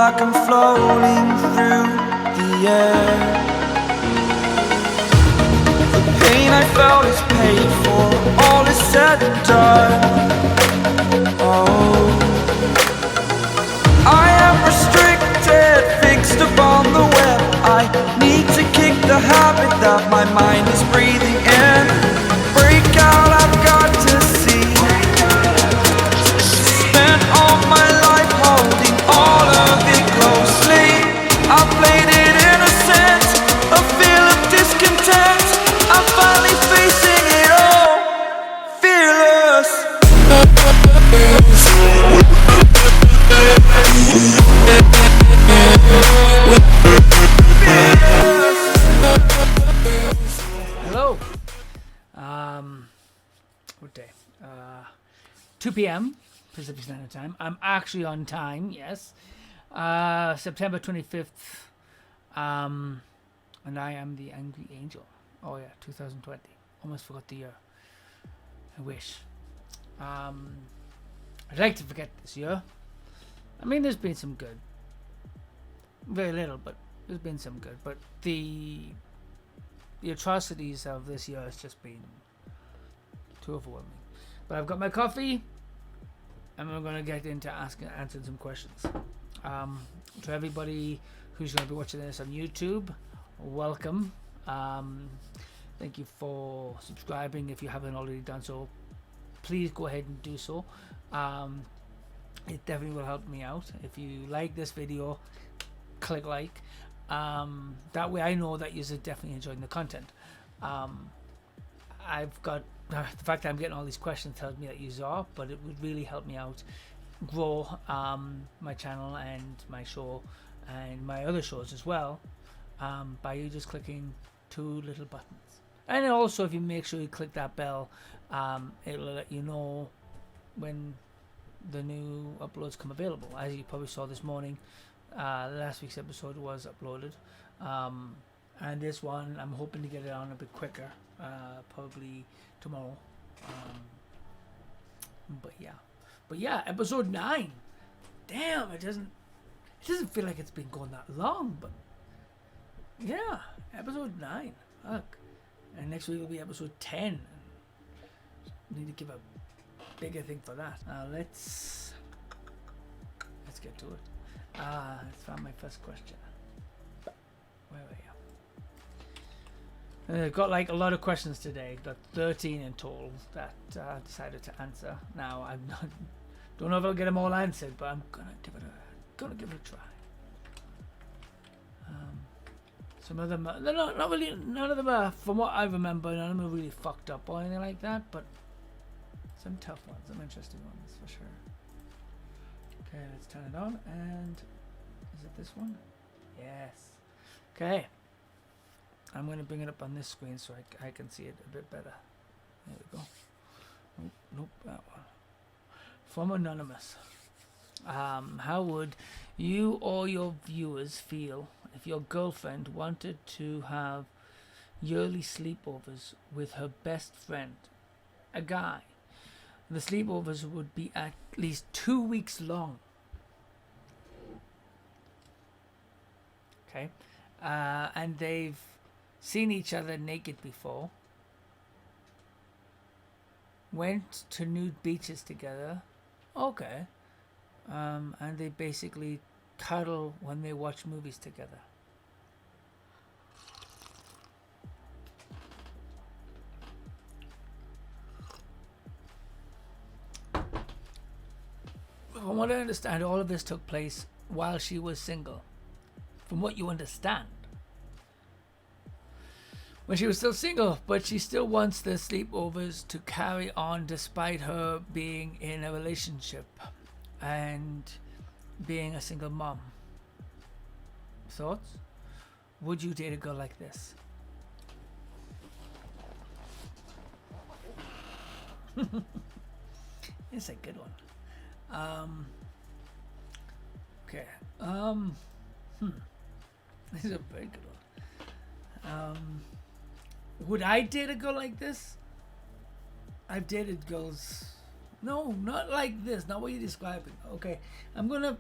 like I'm floating through the air. The pain I felt is paid for, all is said and done. Oh, I am restricted, fixed upon the web. I need to kick the habit that my mind is breathing in. Break out, I've got to see. Spent all my life holding all of it closely. I played it innocent, a feel of discontent. I'm finally facing it all, fearless. Hello. What day? 2 p.m. Pacific Standard Time. I'm actually on time, yes. September 25th. And I am the Angry Angel. Oh yeah, 2020. Almost forgot the year. I wish. I'd like to forget this year. I mean, there's been some good. Very little, but there's been some good. But the atrocities of this year has just been too overwhelming. But I've got my coffee, and we're going to get into answering some questions. To everybody who's going to be watching this on YouTube, welcome. Thank you for subscribing. If you haven't already done so, please go ahead and do so. It definitely will help me out. If you like this video, click like. That way I know that you're definitely enjoying the content. I've got the fact that I'm getting all these questions tells me that you are, but it would really help me out grow my channel and my show and my other shows as well, by you just clicking 2 little buttons. And then also, if you make sure you click that bell, it'll let you know when the new uploads come available. As you probably saw this morning, last week's episode was uploaded, and this one I'm hoping to get it on a bit quicker, probably tomorrow. But yeah, episode 9. Damn, it doesn't feel like it's been going that long, but yeah, episode 9. Fuck. And next week will be episode 10. Need to give a bigger thing for that. Let's get to it. Let's find my first question. Where are you? I've got like a lot of questions today. Got 13 in total that I decided to answer. Now don't know if I'll get them all answered, but I'm gonna give it a try. Some of them, they're not really. None of them are, from what I remember, none of them are really fucked up or anything like that. But some tough ones, some interesting ones for sure. Okay, let's turn it on. And is it this one? Yes. Okay. I'm going to bring it up on this screen so I can see it a bit better. There we go. Nope, that one. From Anonymous. How would you or your viewers feel if your girlfriend wanted to have yearly sleepovers with her best friend, a guy? The sleepovers would be at least 2 weeks long. Okay. And they've seen each other naked before, went to nude beaches together. Okay. And they basically cuddle when they watch movies together. From what I understand, all of this took place while she was single. From what you understand. When she was still single, but she still wants the sleepovers to carry on despite her being in a relationship and being a single mom. Thoughts? Would you date a girl like this? It's a good one. Okay. This is a very good one. Would I date a girl like this? I've dated girls. No, not like this. Not what you're describing. Okay, I'm gonna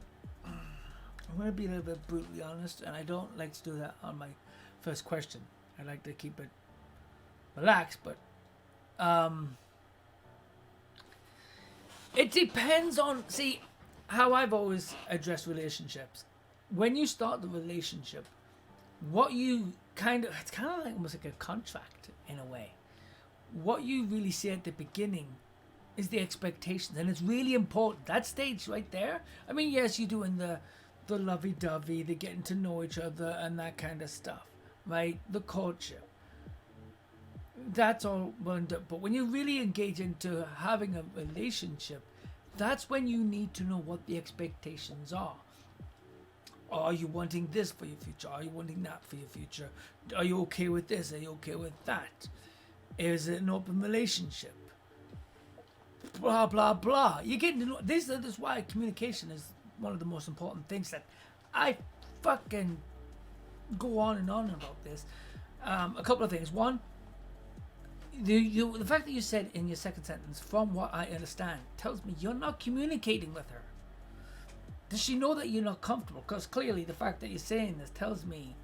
I'm going to be a little bit brutally honest, and I don't like to do that on my first question. I like to keep it relaxed, but it depends on, see, how I've always addressed relationships. When you start the relationship, what you it's kind of like almost like a contract in a way. What you really say at the beginning is the expectations, and it's really important. That stage right there, I mean, yes, you're doing the lovey-dovey, the getting to know each other and that kind of stuff, right? The courtship. That's all well and done. But when you really engage into having a relationship, that's when you need to know what the expectations are. Are you wanting this for your future? Are you wanting that for your future? Are you okay with this? Are you okay with that? Is it an open relationship? Blah, blah, blah. You get to know this. This is why communication is one of the most important things that I fucking go on and on about this. A couple of things. One, the fact that you said in your second sentence, from what I understand, tells me you're not communicating with her. Does she know that you're not comfortable? Because clearly the fact that you're saying this tells me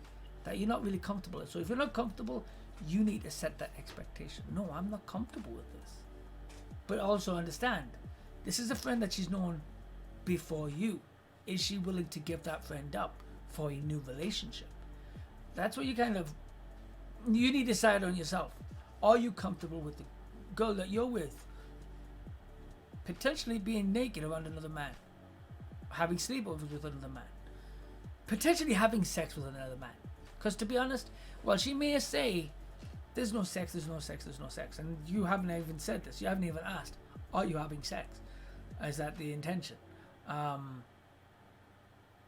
that you're not really comfortable. So if you're not comfortable, you need to set that expectation. No, I'm not comfortable with this. But also understand, this is a friend that she's known before you. Is she willing to give that friend up for a new relationship? That's what you you need to decide on yourself. Are you comfortable with the girl that you're with potentially being naked around another man? Having sleepovers with another man? Potentially having sex with another man? Because to be honest, well, she may say, there's no sex, there's no sex, there's no sex. And you haven't even said this. You haven't even asked, are you having sex? Is that the intention?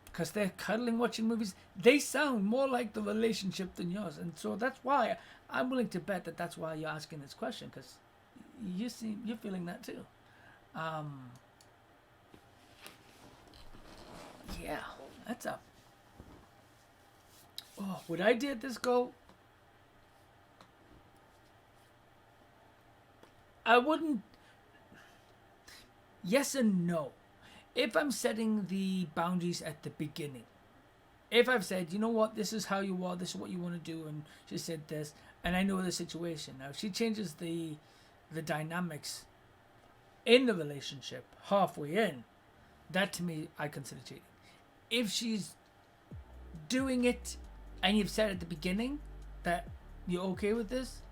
Because they're cuddling, watching movies. They sound more like the relationship than yours. And so that's why I'm willing to bet that that's why you're asking this question. Because you're feeling that too. Yeah, that's up. Oh, would I date this girl? I wouldn't. Yes and no. If I'm setting the boundaries at the beginning, if I've said, you know what, this is how you are, this is what you want to do, and she said this, and I know the situation. Now, if she changes the dynamics in the relationship halfway in, that to me, I consider cheating. If she's doing it and you've said at the beginning that you're okay with this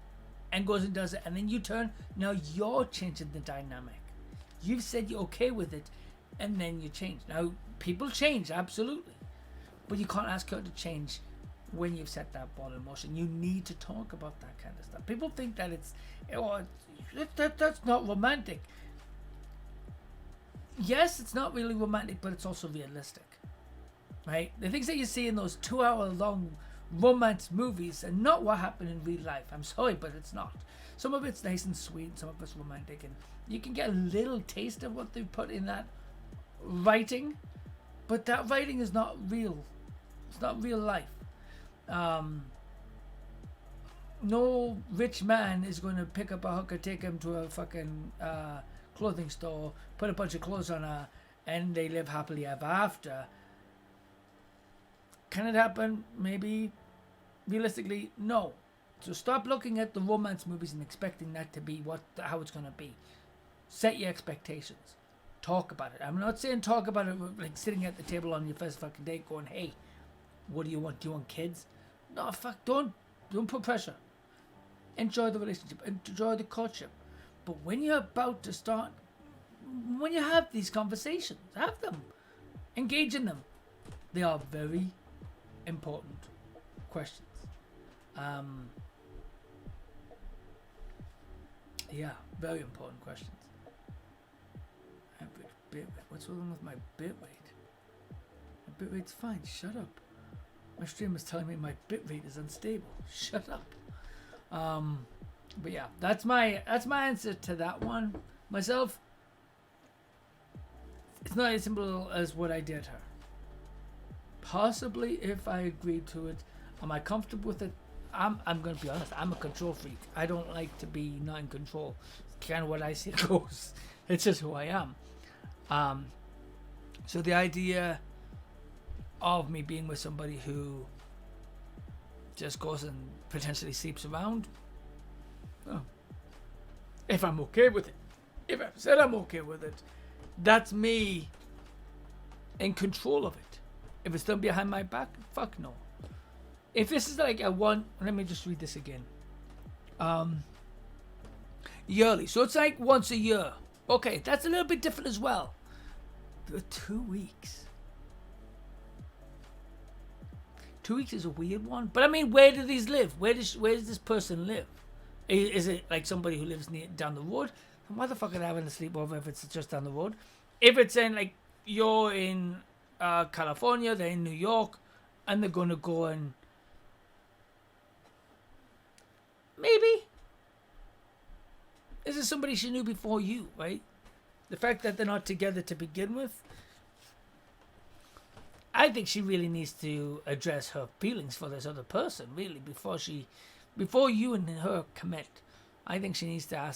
and goes and does it, and then you turn, now you're changing the dynamic. You've said you're okay with it, and then you change. Now, people change, absolutely. But you can't ask her to change when you've set that ball in motion. You need to talk about that kind of stuff. People think that that's not romantic. Yes, it's not really romantic, but it's also realistic. Right? The things that you see in those 2-hour-long romance movies are not what happened in real life. I'm sorry, but it's not. Some of it's nice and sweet, some of it's romantic, and you can get a little taste of what they put in that writing, but that writing is not real. It's not real life. No rich man is going to pick up a hooker, take him to a fucking clothing store, put a bunch of clothes on her, and they live happily ever after. Can it happen? Maybe. Realistically, no. So stop looking at the romance movies and expecting that to be how it's going to be. Set your expectations. Talk about it. I'm not saying talk about it like sitting at the table on your first fucking date going, hey, what do you want? Do you want kids? No, fuck, don't put pressure. Enjoy the relationship. Enjoy the courtship. But when you're about to start, when you have these conversations, have them. Engage in them. They are very important questions. Yeah, very important questions. Average bit rate. What's wrong with my bit rate? My bit rate's fine. Shut up. My stream is telling me my bit rate is unstable. Shut up. But yeah, that's my answer to that one. Myself, it's not as simple as what I did her. Possibly if I agreed to it, am I comfortable with it? I'm going to be honest, I'm a control freak. I don't like to be not in control. It's kind of what I say goes. It's just who I am. So the idea of me being with somebody who just goes and potentially sleeps around. Oh. If I'm okay with it, if I've said I'm okay with it, that's me in control of it. If it's done behind my back, fuck no. If this is like a one, let me just read this again. Yearly, so it's like once a year. Okay, that's a little bit different as well. For 2 weeks. 2 weeks is a weird one, but I mean, where do these live? Where does this person live? Is it like somebody who lives down the road? Why the fuck are they having a sleepover if it's just down the road? If it's in like you're in California, they're in New York, and they're gonna go and maybe this is somebody she knew before you, right? The fact that they're not together to begin with, I think she really needs to address her feelings for this other person, really, before you and her commit. I think she needs to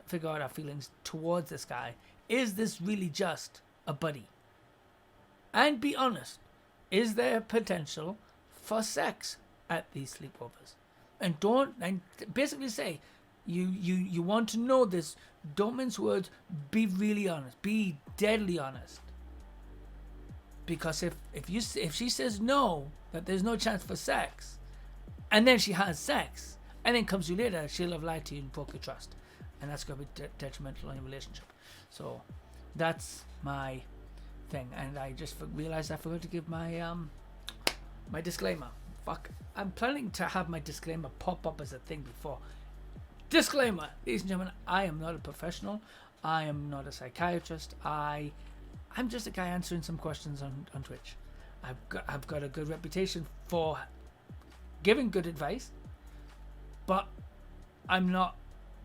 figure out her feelings towards this guy. Is this really just a buddy? And be honest, is there potential for sex at these sleepovers? And basically say, you want to know this, don't mince words, be really honest, be deadly honest. Because if she says no, that there's no chance for sex, and then she has sex, and then comes to you later, she'll have lied to you and broke your trust, and that's going to be detrimental in your relationship. So that's my thing, and I just realized I forgot to give my my disclaimer. Fuck, I'm planning to have my disclaimer pop up as a thing before. Disclaimer, ladies and gentlemen, I am not a professional. I am not a psychiatrist. I'm just a guy answering some questions on Twitch. I've got a good reputation for giving good advice, but I'm not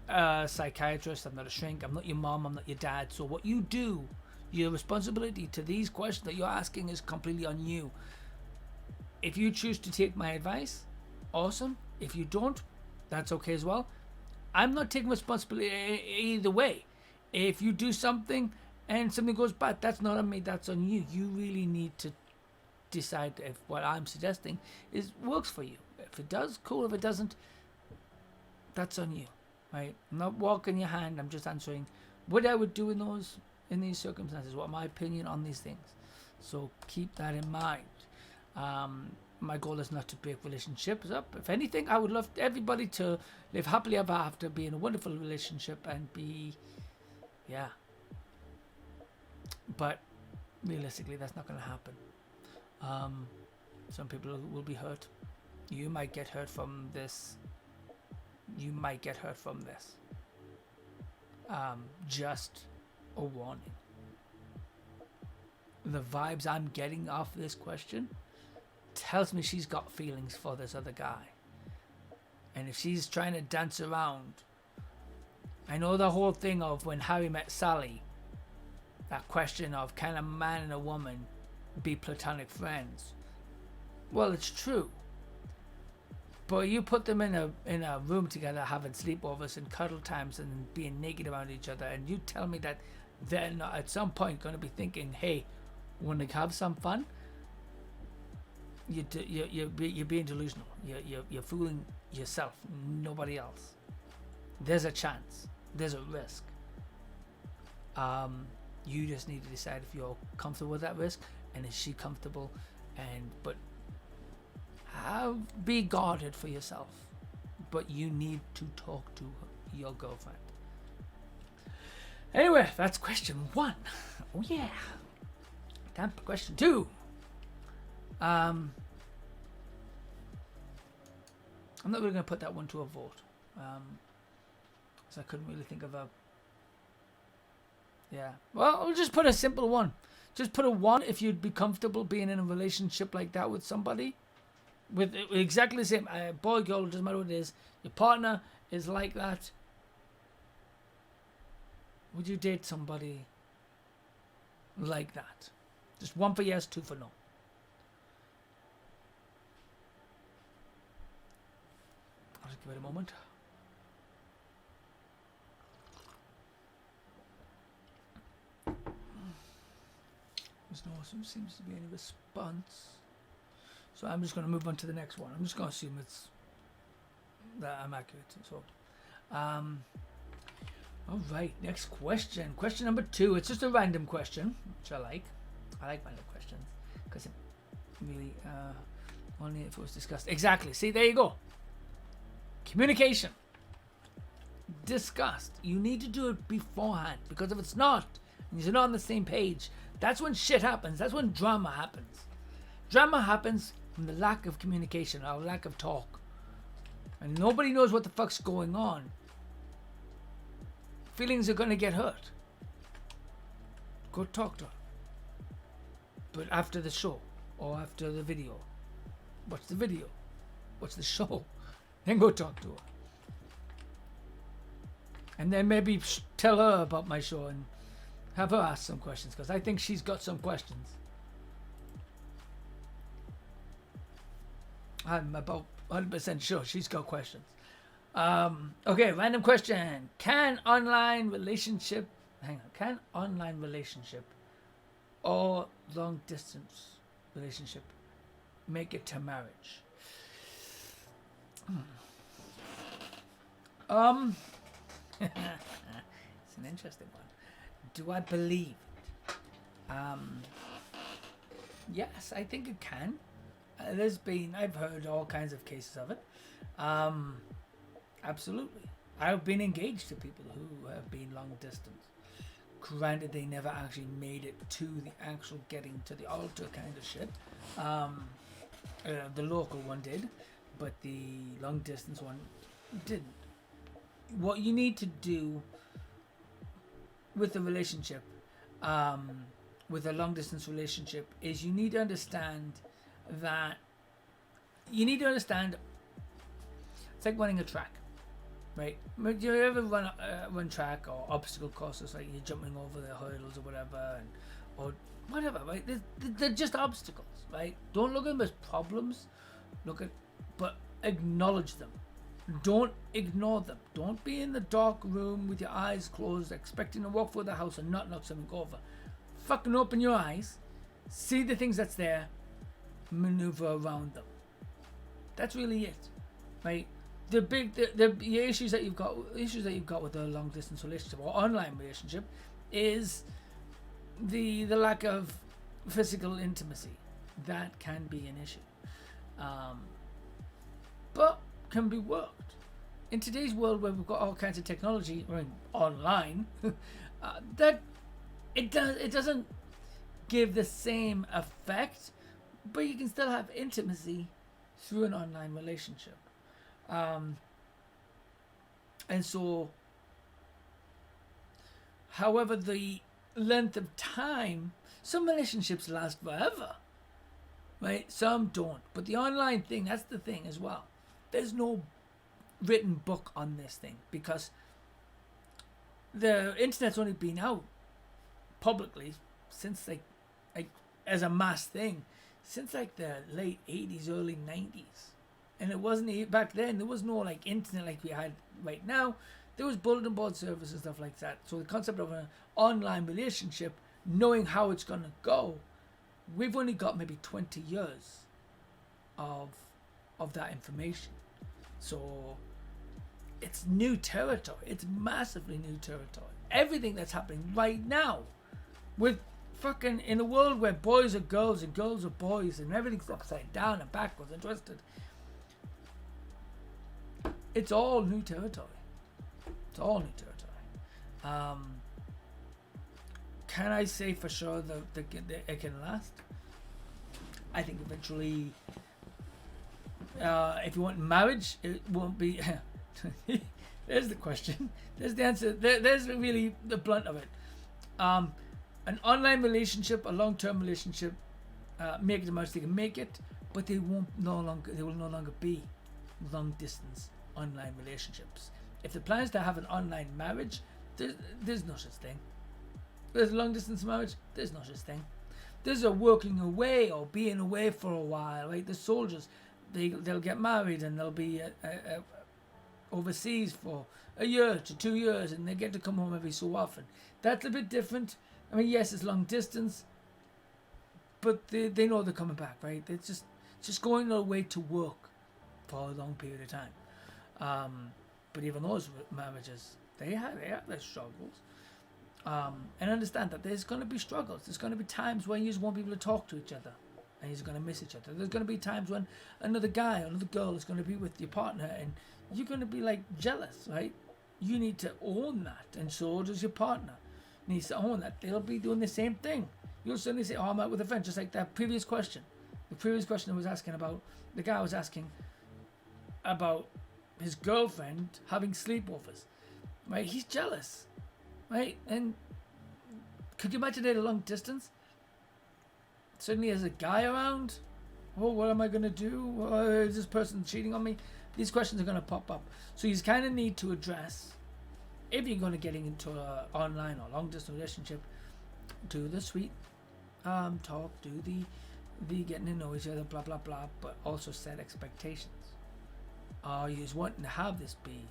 a psychiatrist. I'm not a shrink. I'm not your mom. I'm not your dad. So what you do, your responsibility to these questions that you're asking is completely on you. If you choose to take my advice, awesome. If you don't, that's okay as well. I'm not taking responsibility either way. If you do something and something goes bad, that's not on me, that's on you. You really need to decide if what I'm suggesting works for you. If it does, cool. If it doesn't, that's on you, right? I'm not walking your hand. I'm just answering what I would do in these circumstances, what my opinion on these things. So keep that in mind. My goal is not to break relationships up. If anything, I would love everybody to live happily ever after, be in a wonderful relationship, and be, yeah. But realistically, that's not going to happen. Some people will be hurt. You might get hurt from this. Just a warning. The vibes I'm getting off this question tells me she's got feelings for this other guy. And if she's trying to dance around, I know the whole thing of when Harry met Sally, that question of can a man and a woman be platonic friends? Well, it's true. But you put them in a room together having sleepovers and cuddle times and being naked around each other, and you tell me that they're not at some point going to be thinking, hey, want to have some fun? You're being delusional. You're fooling yourself, nobody else. There's a chance. There's a risk. You just need to decide if you're comfortable with that risk, and is she comfortable, but be guarded for yourself. But you need to talk to your girlfriend. Anyway, that's question 1. Oh yeah. Time for question 2. I'm not really going to put that one to a vote. Because I couldn't really think of a... Yeah. Well, I'll just put a simple one. Just put a 1 if you'd be comfortable being in a relationship like that with somebody. With exactly the same. Boy, girl, doesn't matter what it is. Your partner is like that. Would you date somebody like that? Just 1 for yes, 2 for no. I'll just give it a moment. There's no seems to be any response. So I'm just going to move on to the next one. I'm just going to assume it's that I'm accurate. So, all right, next question. Question number 2. It's just a random question, which I like. I like random questions because it really only if it was discussed. Exactly. See, there you go. Communication. Discussed. You need to do it beforehand, because if it's not, and you're not on the same page, that's when shit happens. That's when drama happens. Drama happens from the lack of communication or lack of talk. And nobody knows what the fuck's going on. Feelings are going to get hurt. Go talk to her. But after the show or after the video. Watch the video. Watch the show. Then go talk to her. And then maybe tell her about my show and have her ask some questions, because I think she's got some questions. I'm about 100% sure she's got questions. Okay, random question. Can online relationship or long distance relationship make it to marriage? It's an interesting one. Do I believe it? Yes, I think it can. I've heard all kinds of cases of it. Absolutely. I've been engaged to people who have been long distance. Granted, they never actually made it to the actual getting to the altar kind of shit. The local one did, but the long distance one didn't. What you need to do with a relationship, with a long distance relationship, is you need to understand that it's like running a track, right? Do you ever run track or obstacle courses, like you're jumping over the hurdles or whatever, or whatever, right? They're just obstacles, right? Don't look at them as problems, but acknowledge them. Don't ignore them. Don't be in the dark room with your eyes closed, expecting to walk through the house and not knock something over. Fucking open your eyes, see the things that's there, maneuver around them. That's really it, right? The issues that you've got with a long distance relationship or online relationship is the lack of physical intimacy. That can be an issue, but can be worked. In today's world where we've got all kinds of technology online, that it doesn't give the same effect, but you can still have intimacy through an online relationship. And so, however, the length of time, some relationships last forever, right? Some don't. But the online thing, that's the thing as well. There's no written book on this thing, because the internet's only been out publicly since like as a mass thing since like the late 80s, early 90s. And it wasn't back then. There was no like internet like we had right now. There was bulletin board service and stuff like that. So the concept of an online relationship, knowing how it's gonna go, we've only got maybe 20 years of that information. So it's new territory. It's massively new territory. Everything that's happening right now, with fucking in a world where boys are girls and girls are boys and everything's upside down and backwards and twisted, it's all new territory. It's all new territory. Can I say for sure that it can last? I think eventually, if you want marriage, it won't be. There's the question. There's the answer. There's really the blunt of it. An online relationship, a long-term relationship, make it the most they can make it, but they will no longer be long-distance online relationships. If the plan is to have an online marriage, there's no such thing. There's a long-distance marriage. There's no such thing. There's a working away or being away for a while, right? The soldiers, they'll get married and they'll be overseas for a year to 2 years, and they get to come home every so often. That's a bit different. I mean, yes, it's long distance, but they know they're coming back, right? They're just going their way to work for a long period of time. But even those marriages, they have their struggles. And understand that there's going to be struggles. There's going to be times when you just won't be able to talk to each other, and you're going to miss each other. There's going to be times when another guy, another girl is going to be with your partner, and you're going to be like jealous, right? You need to own that, and so does your partner. Needs to own that. They'll be doing the same thing. You'll suddenly say, "Oh, I'm out with a friend," just like that previous question. The previous question I was asking about, the guy was asking about his girlfriend having sleepovers, right? He's jealous, right? And could you imagine it a long distance? Suddenly there's a guy around. Oh, what am I going to do? Oh, is this person cheating on me? These questions are going to pop up. So you kind of need to address, if you're going to get into an online or long distance relationship, do the sweet talk, do the getting to know each other, blah, blah, blah, but also set expectations. Are you just wanting to have this be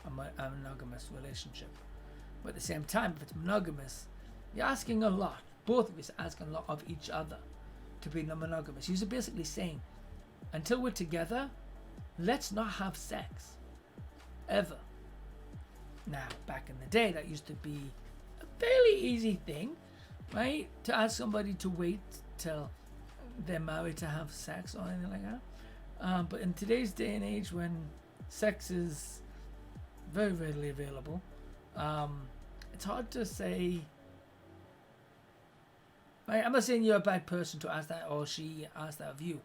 a monogamous relationship? But at the same time, if it's monogamous, you're asking a lot. Both of us are asking a lot of each other to be non-monogamous. You're basically saying, until we're together, let's not have sex. Ever. Now, back in the day, that used to be a fairly easy thing, right? To ask somebody to wait till they're married to have sex or anything like that. But in today's day and age, when sex is very readily available, it's hard to say. Right? I'm not saying you're a bad person to ask that, or she asked that of you,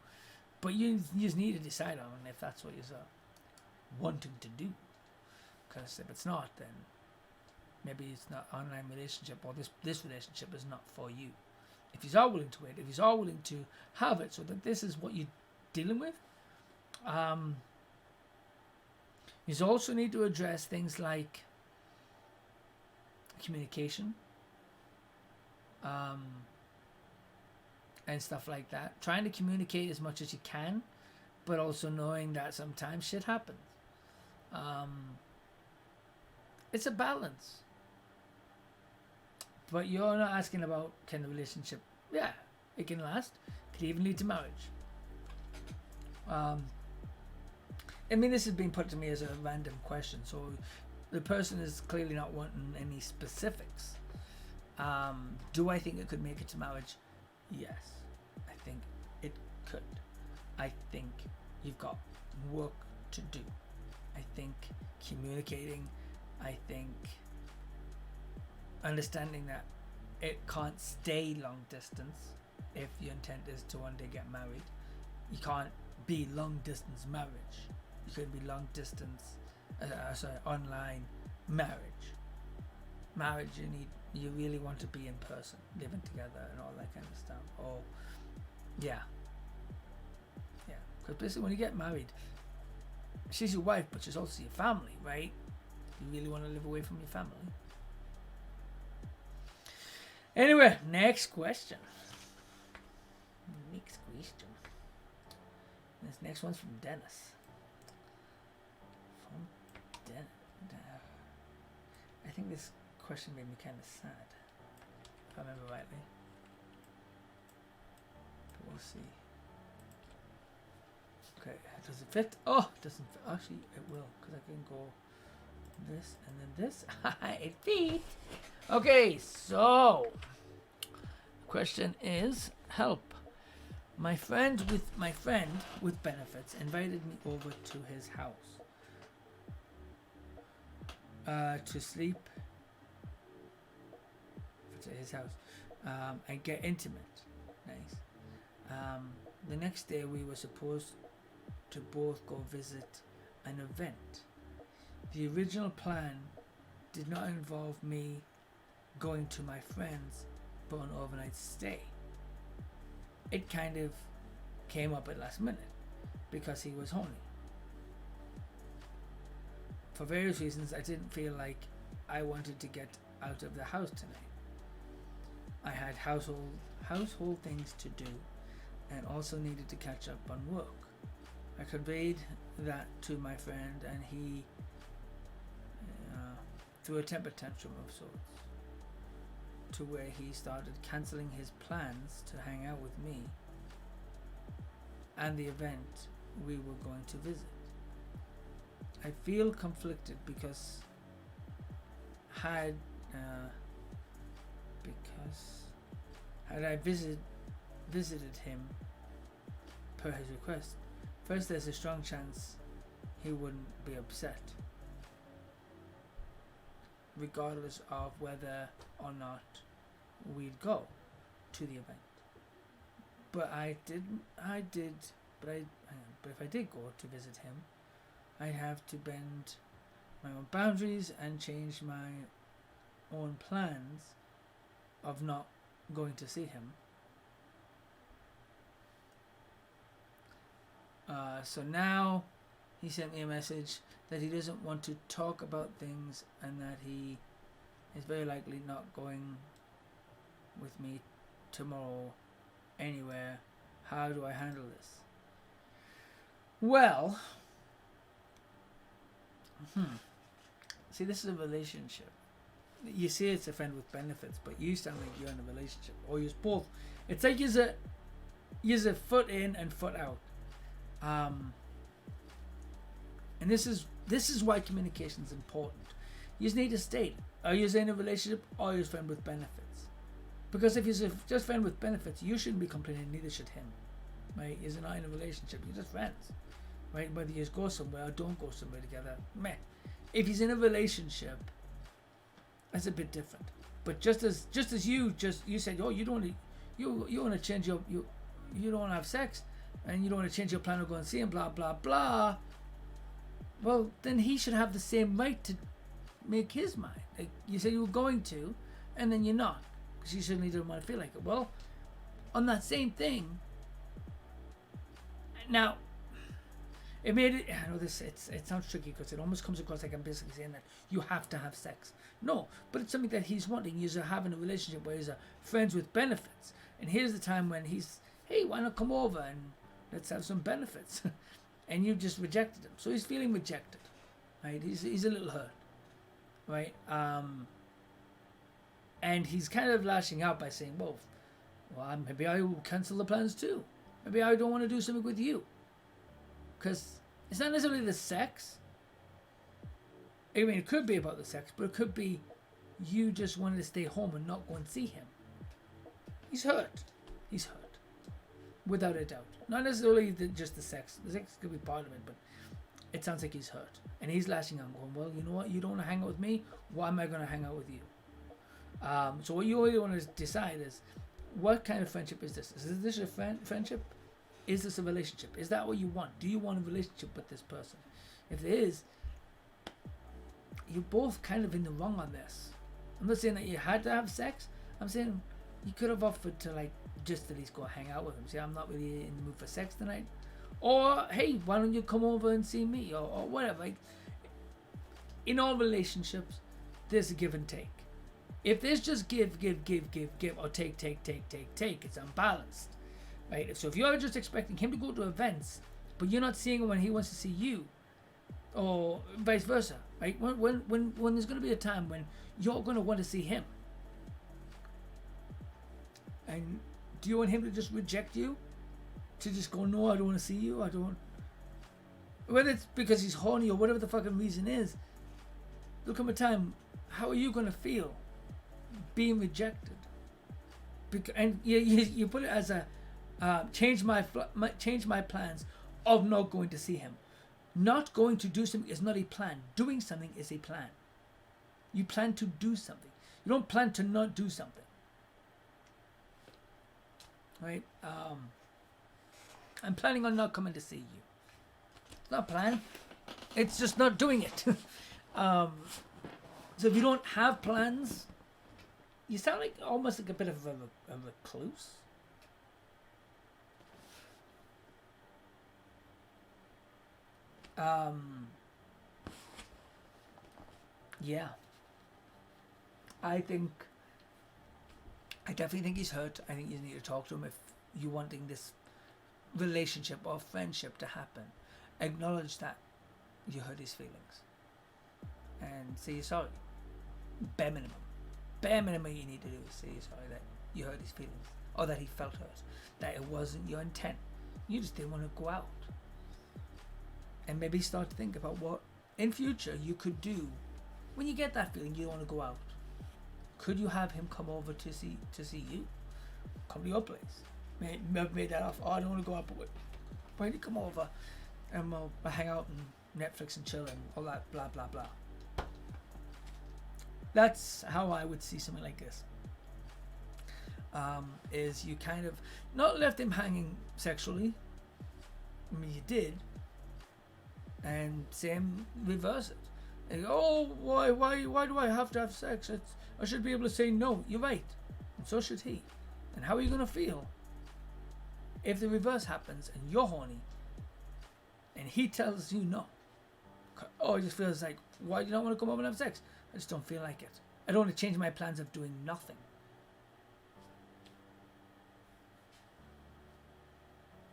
but you just need to decide on if that's what you're wanting to do. Because if it's not, then maybe it's not an online relationship, or this relationship is not for you. If you are willing to wait, if you are willing to have it, so that this is what you're dealing with, you also need to address things like communication, and stuff like that. Trying to communicate as much as you can, but also knowing that sometimes shit happens. It's a balance. But you're not asking about, can the relationship, yeah, it can last, could even lead to marriage. I mean, this has been put to me as a random question, so the person is clearly not wanting any specifics. Do I think it could make it to marriage? Yes, I think it could. I think you've got work to do. I think communicating, I think understanding that it can't stay long distance if your intent is to one day get married. You can't be long distance marriage. You could be long distance, online marriage. Marriage, you really want to be in person, living together and all that kind of stuff. Or, yeah. Because basically when you get married, she's your wife, but she's also your family, right? You really want to live away from your family. Anyway, next question. This next one's from Dennis. I think this question made me kind of sad, if I remember rightly. But we'll see. Okay, does it fit? Oh, it doesn't fit. Actually, it will, because I can go this and then this. It fits. Okay, so question is, help. My friend with benefits invited me over to his house to sleep to his house and get intimate. Nice. The next day we were supposed to both go visit an event. The original plan did not involve me going to my friends for an overnight stay. It kind of came up at last minute because he was horny. For various reasons, I didn't feel like I wanted to get out of the house tonight. I had household things to do and also needed to catch up on work. I conveyed that to my friend and he threw a temper tantrum of sorts. to where he started cancelling his plans to hang out with me and the event we were going to visit. I feel conflicted because had I visited him per his request, first there's a strong chance he wouldn't be upset, regardless of whether or not we'd go to the event. But if I did go to visit him, I'd have to bend my own boundaries and change my own plans of not going to see him. So now he sent me a message that he doesn't want to talk about things and that he is very likely not going with me tomorrow anywhere. How do I handle this? Well, see, this is a relationship. You say it's a friend with benefits, but you sound like you're in a relationship, or you're both. It's like you're a foot in and foot out. And this is why communication is important. You just need to state: are you in a relationship, or are you a friend with benefits? Because if you're just friend with benefits, you shouldn't be complaining. Neither should him. Right? You're not in a relationship. You're just friends. Right? Whether you just go somewhere or don't go somewhere together, meh. If he's in a relationship, that's a bit different. But just as you said, oh, you want to change you don't want to have sex, and you don't want to change your plan of going and see him, blah blah blah. Well, then he should have the same right to make his mind. Like you said you were going to, and then you're not, because you suddenly don't want to feel like it. Well, on that same thing. Now, it made it. I know this. It sounds tricky because it almost comes across like I'm basically saying that you have to have sex. No, but it's something that he's wanting. He's having a relationship where he's friends with benefits. And here's the time when he's, hey, why not come over and let's have some benefits? And you just rejected him, so he's feeling rejected, right? He's a little hurt, right? And he's kind of lashing out by saying, well, maybe I will cancel the plans too. Maybe I don't want to do something with you. Because it's not necessarily the sex. I mean, it could be about the sex, but it could be you just wanted to stay home and not go and see him. He's hurt. He's hurt. Without a doubt. Not necessarily just the sex. The sex could be part of it, but it sounds like he's hurt. And he's lashing out going, well, you know what? You don't want to hang out with me? Why am I going to hang out with you? So what you really want to decide is, what kind of friendship is this? Is this a friendship? Is this a relationship? Is that what you want? Do you want a relationship with this person? If it is, you're both kind of in the wrong on this. I'm not saying that you had to have sex. I'm saying you could have offered to just at least go hang out with him. See, I'm not really in the mood for sex tonight. Or, hey, why don't you come over and see me? Or whatever. In all relationships, there's a give and take. If there's just give, or take, it's unbalanced. Right? So if you're just expecting him to go to events, but you're not seeing him when he wants to see you, or vice versa, right? When there's going to be a time when you're going to want to see him, and do you want him to just reject you? To just go, no, I don't want to see you, I don't. Whether it's because he's horny or whatever the fucking reason is, there'll come a time, how are you going to feel being rejected? And you put it as a change my plans of not going to see him. Not going to do something is not a plan. Doing something is a plan. You plan to do something. You don't plan to not do something. Right? I'm planning on not coming to see you. It's not a plan. It's just not doing it. So if you don't have plans, you sound like almost like a bit of a recluse. Yeah. I definitely think he's hurt. I think you need to talk to him if you're wanting this relationship or friendship to happen. Acknowledge that you hurt his feelings and say you're sorry. Bare minimum. bare minimum you need to do is say sorry that you hurt his feelings, or that he felt hurt, that it wasn't your intent. You just didn't want to go out. And maybe start to think about what in future you could do when you get that feeling you don't want to go out. Could you have him come over to see you? Come to your place. Made that off. Oh, I don't want to go out, but why don't you come over and we'll hang out and Netflix and chill and all that blah blah blah. That's how I would see something like this. Is you kind of not left him hanging sexually. I mean, you did, and same reverse it. And, oh, why do I have to have sex? I should be able to say no. You're right, and so should he. And how are you gonna feel if the reverse happens and you're horny, and he tells you no? Oh, it just feels like, why do you not want to come over and have sex? I just don't feel like it. I don't want to change my plans of doing nothing.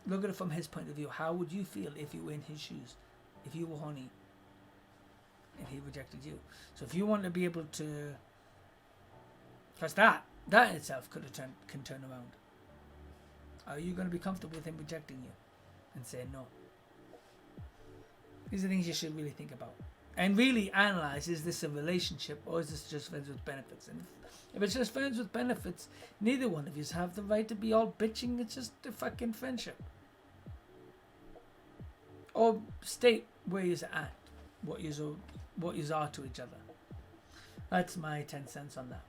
Look at it from his point of view. How would you feel if you were in his shoes? If you were horny and he rejected you? So if you want to be able to... Because that in itself can turn around. Are you going to be comfortable with him rejecting you and saying no? These are things you should really think about. And really analyze, is this a relationship or is this just friends with benefits? And if it's just friends with benefits, neither one of you have the right to be all bitching. It's just a fucking friendship. Or state where you're at, what you are to each other. That's my 10 cents on that.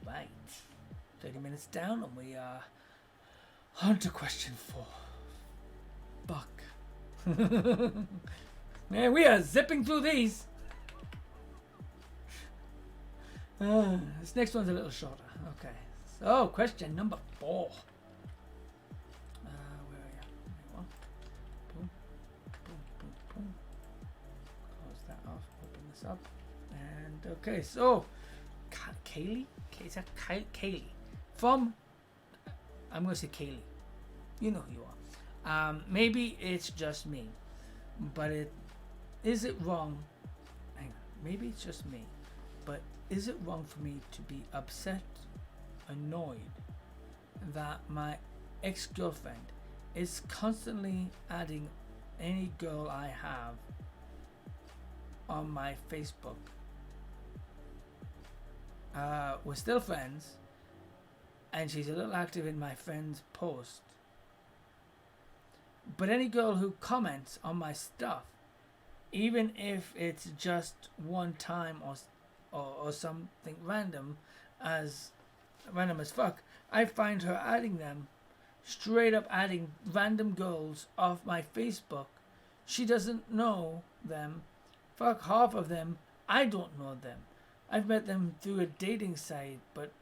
Alright. 30 minutes down and we are on to question 4. Buck. Man, we are zipping through these. This next one's a little shorter. Okay. So, question number 4. Where are you? Boom. Boom, boom, boom. Close that off. Open this up. And, okay, so, Kaylee? Is that Kaylee? From, I'm going to say Kaylee. You know who you are. Maybe it's just me, but is it wrong? Hang on, maybe it's just me, but is it wrong for me to be upset, annoyed that my ex-girlfriend is constantly adding any girl I have on my Facebook? We're still friends, and she's a little active in my friend's post. But any girl who comments on my stuff, even if it's just one time or something random as fuck, I find her adding them, straight up adding random girls off my Facebook. She doesn't know them. Fuck, half of them, I don't know them. I've met them through a dating site, but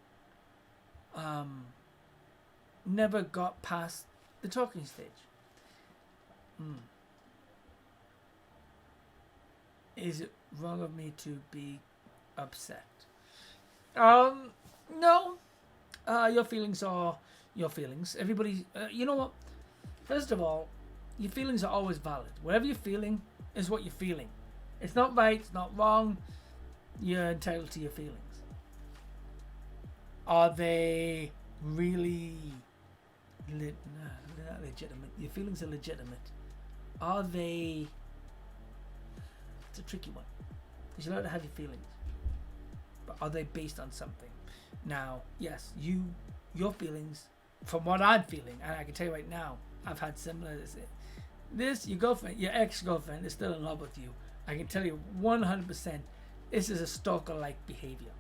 never got past the talking stage. Is it wrong of me to be upset? No. Your feelings are your feelings. Everybody, you know what? First of all, your feelings are always valid. Whatever you're feeling is what you're feeling. It's not right, it's not wrong. You're entitled to your feelings. Are they really not legitimate? Your feelings are legitimate. Are they... It's a tricky one. Because you're allowed to have your feelings. But are they based on something? Now, yes, your feelings, from what I'm feeling, and I can tell you right now, I've had similar... Your girlfriend, your ex-girlfriend is still in love with you. I can tell you 100% this is a stalker-like behavior.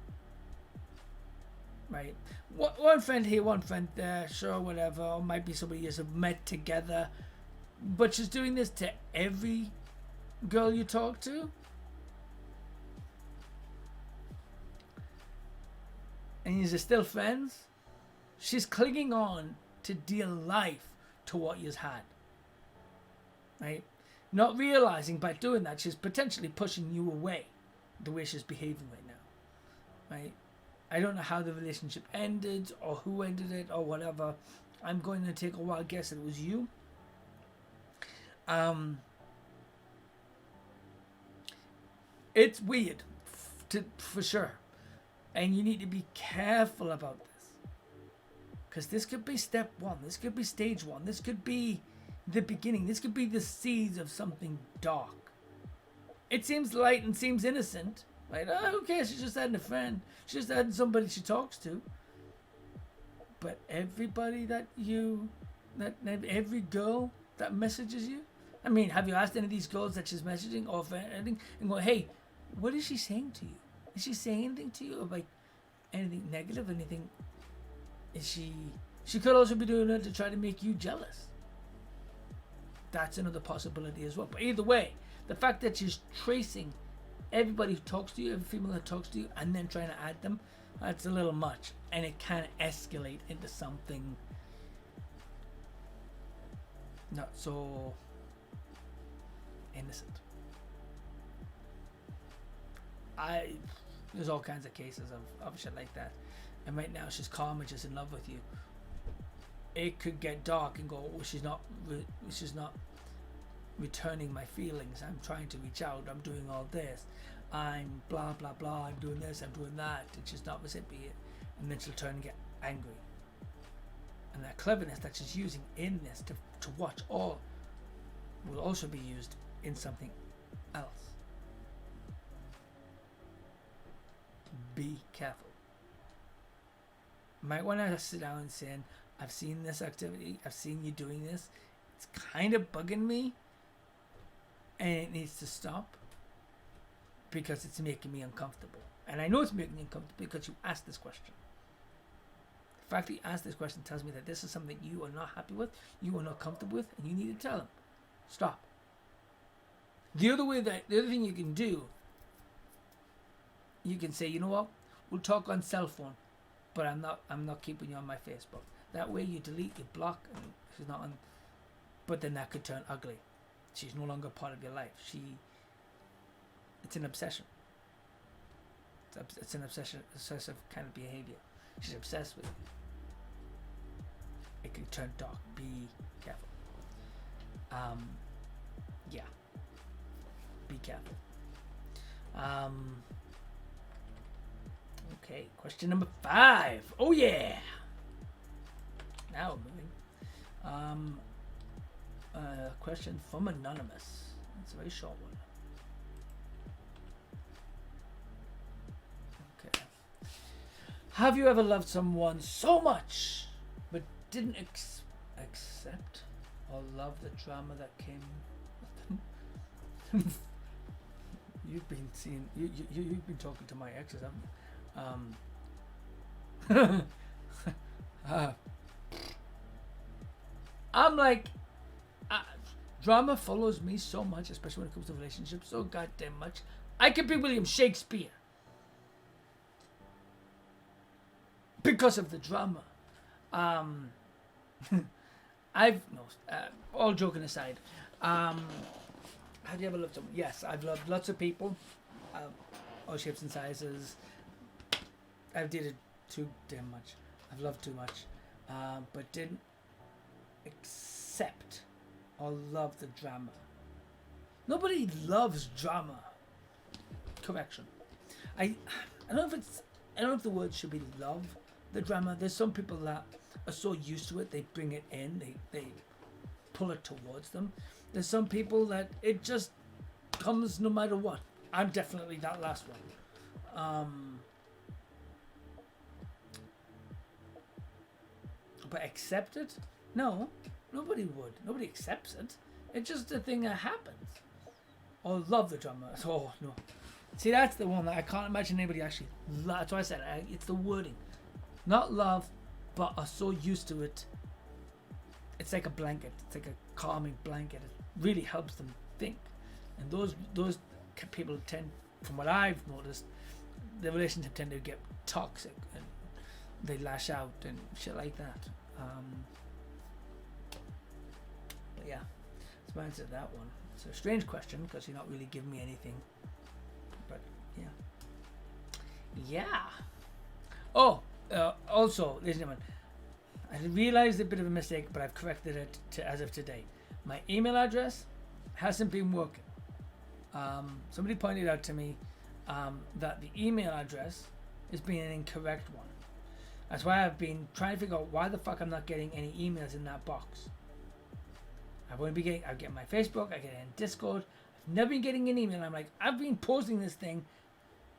Right? One friend here, one friend there, sure, whatever. Or might be somebody you have met together. But she's doing this to every girl you talk to. And you're still friends. She's clinging on to dear life to what you've had. Right? Not realizing by doing that she's potentially pushing you away the way she's behaving right now. Right? I don't know how the relationship ended or who ended it or whatever. I'm going to take a wild guess that it was you. It's weird. for sure. And you need to be careful about this. Because this could be step one. This could be stage one. This could be the beginning. This could be the seeds of something dark. It seems light and seems innocent. Right? Oh, who cares? She's just adding a friend. She's just adding somebody she talks to. But everybody every girl that messages you, I mean, have you asked any of these girls that she's messaging or anything and go, hey, what is she saying to you? Is she saying anything to you about anything negative? Anything? Is she could also be doing it to try to make you jealous. That's another possibility as well. But either way, the fact that she's tracing everybody who talks to you, every female that talks to you, and then trying to add them, that's a little much. And it can escalate into something not so innocent. There's all kinds of cases of shit like that. And right now she's calm and just in love with you. It could get dark and go, oh, she's not returning my feelings. I'm trying to reach out. I'm doing all this. I'm blah, blah, blah. I'm doing this. I'm doing that. And she's not recipient. And then she'll turn and get angry. And that cleverness that she's using in this to watch all will also be used in something else. Be careful. Might want to sit down and say, I've seen this activity. I've seen you doing this. It's kind of bugging me. And it needs to stop. Because it's making me uncomfortable. And I know it's making me uncomfortable because you asked this question. The fact that you asked this question tells me that this is something you are not happy with, you are not comfortable with, and you need to tell them. Stop. The other thing you can do, you can say, you know what, we'll talk on cell phone, but I'm not keeping you on my Facebook. That way you delete, you block, and she's not on. But then that could turn ugly. She's no longer part of your life. It's an obsession. It's an obsessive kind of behavior. She's obsessed with you. It can turn dark. Be careful. Yeah. Be careful. Okay, question number 5. Oh yeah. Now we're moving. Question from Anonymous. It's a very short one. Okay. Have you ever loved someone so much but didn't accept or love the drama that came with them? You've been seeing you've been talking to my exes, haven't you? I'm like, drama follows me so much, especially when it comes to relationships, so goddamn much. I could be William Shakespeare because of the drama. All joking aside, have you ever loved someone? Yes, I've loved lots of people, all shapes and sizes. I've dated too damn much. I've loved too much, but didn't accept or love the drama. Nobody loves drama. Correction. I don't know if the word should be love the drama. There's some people that are so used to it, they bring it in, they pull it towards them. There's some people that it just comes no matter what. I'm definitely that last one. But accept it? No, nobody would. Nobody accepts it. It's just a thing that happens. Or love the drama. Oh no. See, that's the one that I can't imagine anybody actually. That's why I said it's the wording, not love, but are so used to it. It's like a blanket. It's like a calming blanket. It really helps them think. And those people tend, from what I've noticed, the relationship tend to get toxic and they lash out and shit like that. But yeah, that's my answer to that one. It's a strange question because you're not really giving me anything. But yeah. Oh, also, ladies and gentlemen, I realized a bit of a mistake, but I've corrected it as of today. My email address hasn't been working. Somebody pointed out to me that the email address is being an incorrect one. That's why I've been trying to figure out why the fuck I'm not getting any emails in that box. I get my Facebook, I get it in Discord. I've never been getting an email. I'm like, I've been posting this thing,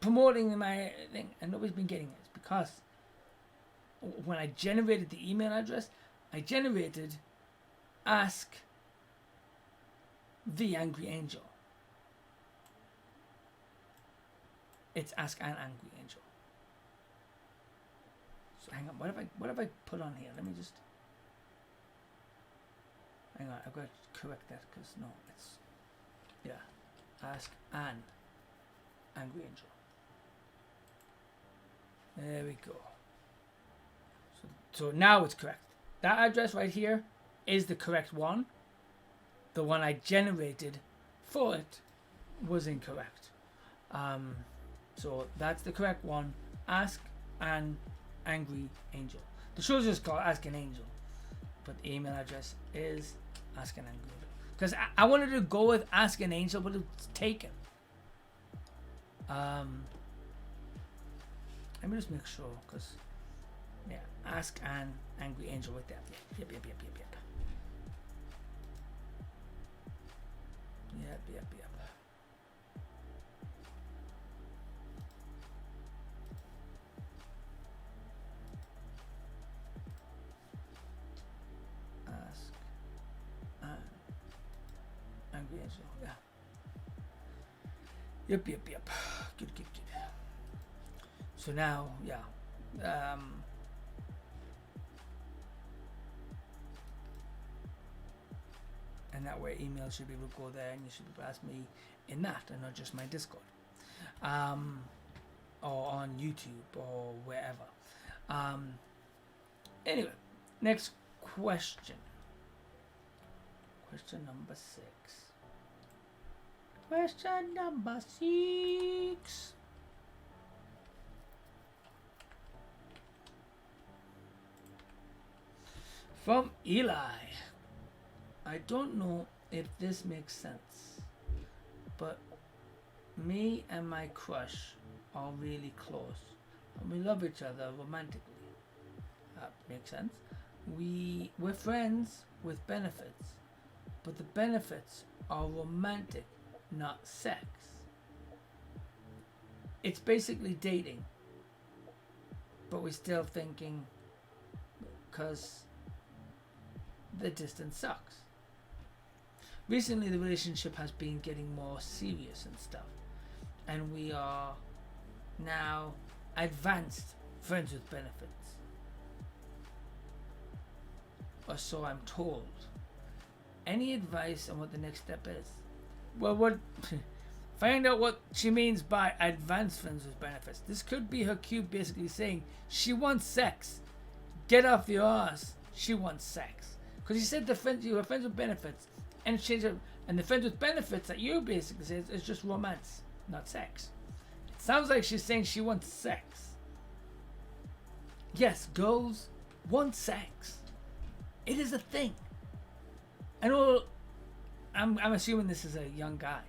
promoting my thing, and nobody's been getting it. It's because when I generated the email address, I generated Ask the Angry Angel. It's Ask an Angry Angel. So hang on, what have I put on here? Let me just hang on. I've got to correct that because no, it's Ask an Angry Angel. There we go. So now it's correct. That address right here is the correct one. The one I generated for it was incorrect. So that's the correct one. Ask an Angry Angel. The show's just called Ask an Angel, but the email address is Ask an Angry Angel. Because I wanted to go with Ask an Angel, but it's taken. Let me just make sure, because Ask an Angry Angel right there. Yep. Ask an Angry Angel. Yep. Good. So now, and that way email should be able to go there and you should be able to ask me in that and not just my Discord. Or on YouTube or wherever. Anyway, next question. Question number 6. Question number 6. From Eli. I don't know if this makes sense, but me and my crush are really close and we love each other romantically. That makes sense. We're friends with benefits, but the benefits are romantic, not sex. It's basically dating, but we're still thinking because the distance sucks. Recently the relationship has been getting more serious and stuff, and we are now advanced friends with benefits, or so I'm told. Any advice on what the next step is? Well, find out what she means by advanced friends with benefits. This could be her cue basically saying she wants sex. Get off your ass. She wants sex. Because you said you were friends with benefits, and the friends with benefits that you basically said is just romance, not sex. It sounds like she's saying she wants sex. Yes, girls want sex. It is a thing. I know. I'm assuming this is a young guy.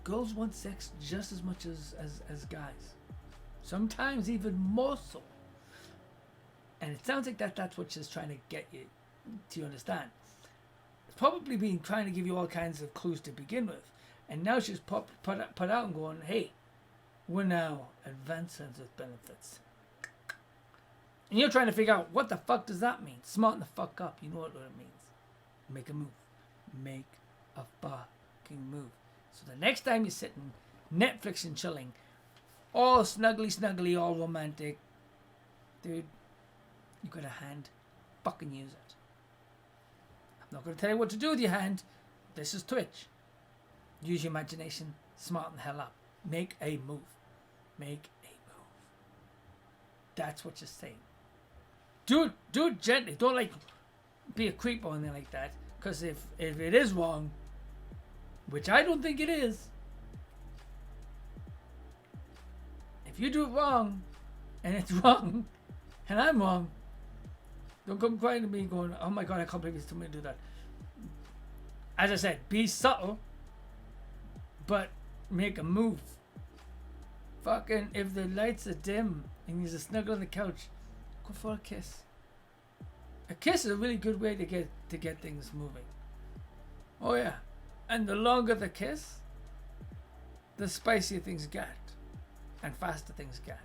Girls want sex just as much as guys. Sometimes even more so. And it sounds like that's what she's trying to get you to understand. It's probably been trying to give you all kinds of clues to begin with. And now she's put out and going, hey, we're now advanced friends with benefits. And you're trying to figure out what the fuck does that mean? Smarten the fuck up. You know what it means. Make a move. Make a fucking move. So the next time you're sitting Netflix and chilling, all snuggly, all romantic, dude, you got a hand, fucking use it. I'm not going to tell you what to do with your hand. This is Twitch. Use your imagination. Smarten the hell up. Make a move. Make a move. That's what you're saying. Do it gently. Don't be a creep or anything like that. Because if it is wrong, which I don't think it is, if you do it wrong, and it's wrong, and I'm wrong, don't come crying to me going, oh my god, I can't believe he's told me to do that. As I said, be subtle, but make a move. Fucking, if the lights are dim and you just snuggle on the couch, go for a kiss. A kiss is a really good way to get things moving. Oh yeah, and the longer the kiss, the spicier things get, and faster things get.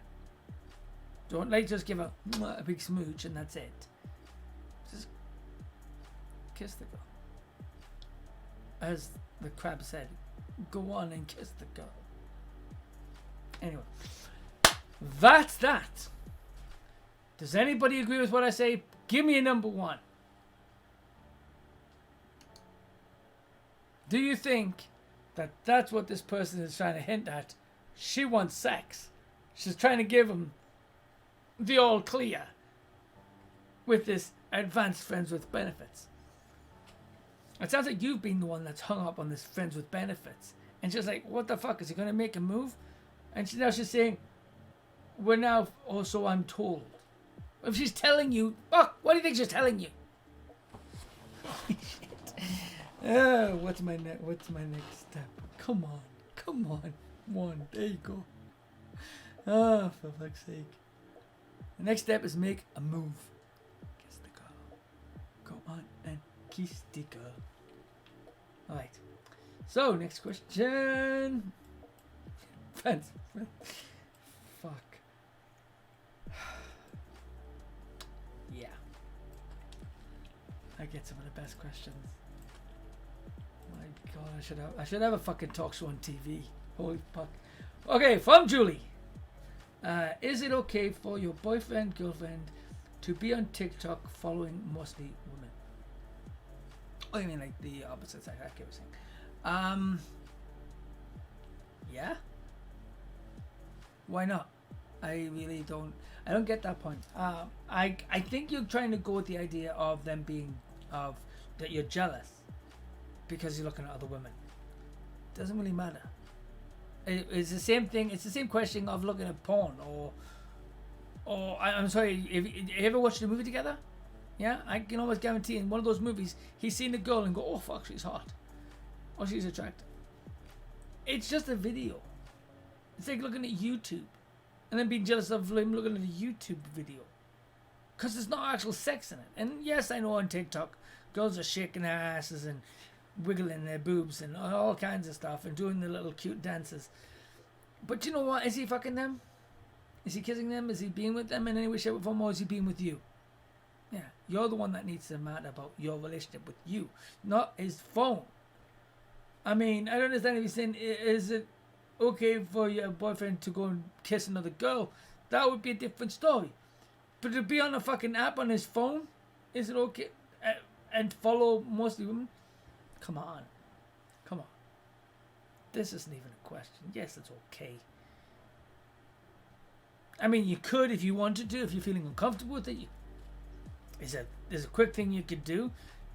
Don't like just give a big smooch and that's it. Just kiss the girl. As the crab said, go on and kiss the girl. Anyway, that's that. Does anybody agree with what I say? Give me a number one. Do you think that that's what this person is trying to hint at? She wants sex. She's trying to give him the all clear with this advanced friends with benefits. It sounds like you've been the one that's hung up on this friends with benefits. And she's like, what the fuck? Is he going to make a move? And now she's saying, we're now also, I'm told. If she's telling you, fuck, what do you think she's telling you? Oh, what's my next step? Come on. One, there you go. Oh, for fuck's sake. The next step is make a move. Kiss the girl. Go on and kiss the girl. Alright. So, next question. Friends. Fuck. Yeah. I get some of the best questions. My God, I should have a fucking talk show on TV. Holy fuck. Okay, from Julie. Is it okay for your boyfriend, girlfriend to be on TikTok following mostly women? Oh, you mean like the opposite side? I get what you're saying. Yeah. Why not? I really don't. I don't get that point. I think you're trying to go with the idea of them being that you're jealous because you're looking at other women. Doesn't really matter. It's the same thing. It's the same question of looking at porn or I'm sorry. Have you ever watched a movie together? Yeah, I can almost guarantee in one of those movies he's seen a girl and go, oh fuck, she's hot, or she's attractive. It's just a video. It's like looking at YouTube and then being jealous of him looking at a YouTube video because there's no actual sex in it. And yes, I know on TikTok girls are shaking their asses and wiggling their boobs and all kinds of stuff and doing the little cute dances. But you know what? Is he fucking them? Is he kissing them? Is he being with them in any way, shape, or form, or is he being with you? Yeah, you're the one that needs to matter about your relationship with you, not his phone. I mean, I don't understand if he's saying, is it okay for your boyfriend to go and kiss another girl? That would be a different story. But to be on a fucking app on his phone, is it okay? And follow mostly women? Come on. This isn't even a question. Yes, it's okay. I mean, you could if you wanted to, if you're feeling uncomfortable with it. There's a quick thing you could do.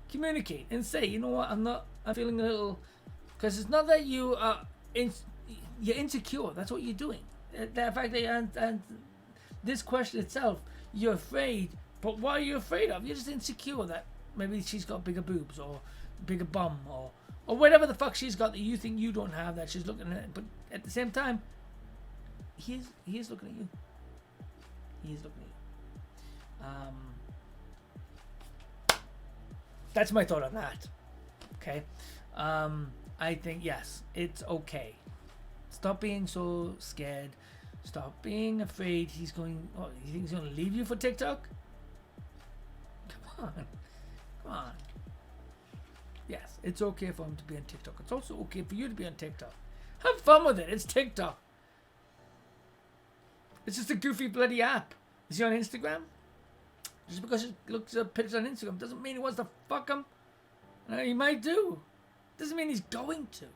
Communicate and say, you know what, I'm feeling a little, because it's not that you are, you're insecure. That's what you're doing. The fact that and this question itself, you're afraid, but what are you afraid of? You're just insecure that maybe she's got bigger boobs or bigger bum or whatever the fuck she's got that you think you don't have that she's looking at. But at the same time, he is looking at you. He's looking at you. That's my thought on that. Okay. I think yes, it's okay. Stop being so scared. Stop being afraid he's going. Oh, you think he's going to leave you for TikTok? Come on. Yes, it's okay for him to be on TikTok. It's also okay for you to be on TikTok. Have fun with it. It's TikTok. It's just a goofy bloody app. Is he on Instagram? Just because he looks at pictures on Instagram doesn't mean he wants to fuck him. He might do. Doesn't mean he's going to.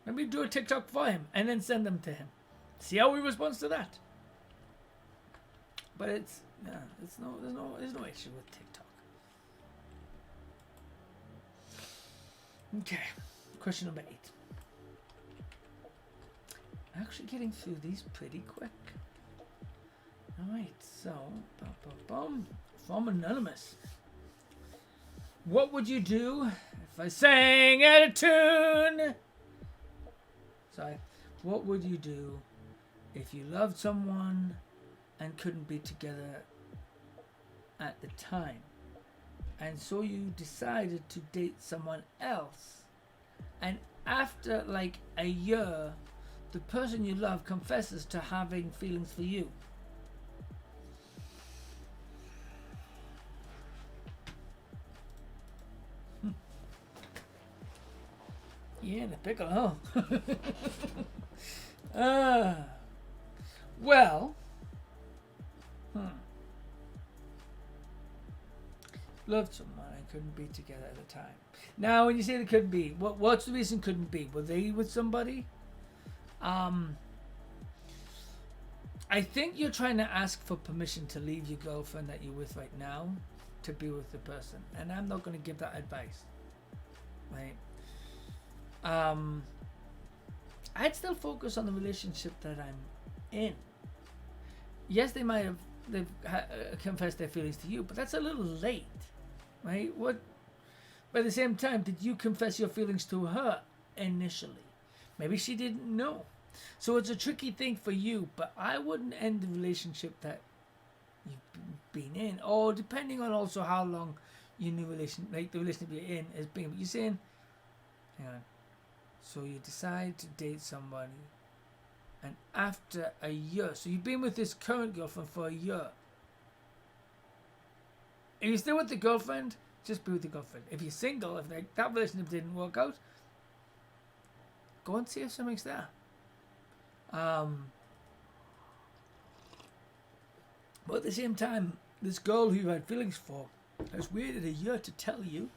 Maybe do a TikTok for him and then send them to him. See how he responds to that. But there's no issue with TikTok. Okay, question number 8. Actually getting through these pretty quick. Alright, so from Anonymous. What would you do If I sang out of tune. Sorry. What would you do if you loved someone and couldn't be together at the time? And so you decided to date someone else. And after like a year, the person you love confesses to having feelings for you. Yeah, the pickle, huh? Well, loved someone and couldn't be together at the time. Now, when you say they couldn't be, what's the reason couldn't be? Were they with somebody? I think you're trying to ask for permission to leave your girlfriend that you're with right now to be with the person, and I'm not going to give that advice, right? I'd still focus on the relationship that I'm in. Yes, they've confessed their feelings to you, but that's a little late, right? But at the same time, did you confess your feelings to her initially? Maybe she didn't know. So it's a tricky thing for you, but I wouldn't end the relationship that you've been in, or depending on also how long your new relationship you're in has been. But you're saying, hang on. So you decide to date somebody, and after a year, so you've been with this current girlfriend for a year. If you're still with the girlfriend, just be with the girlfriend. If you're single, if that relationship didn't work out, go and see if something's there. But at the same time, this girl who you had feelings for has waited a year to tell you.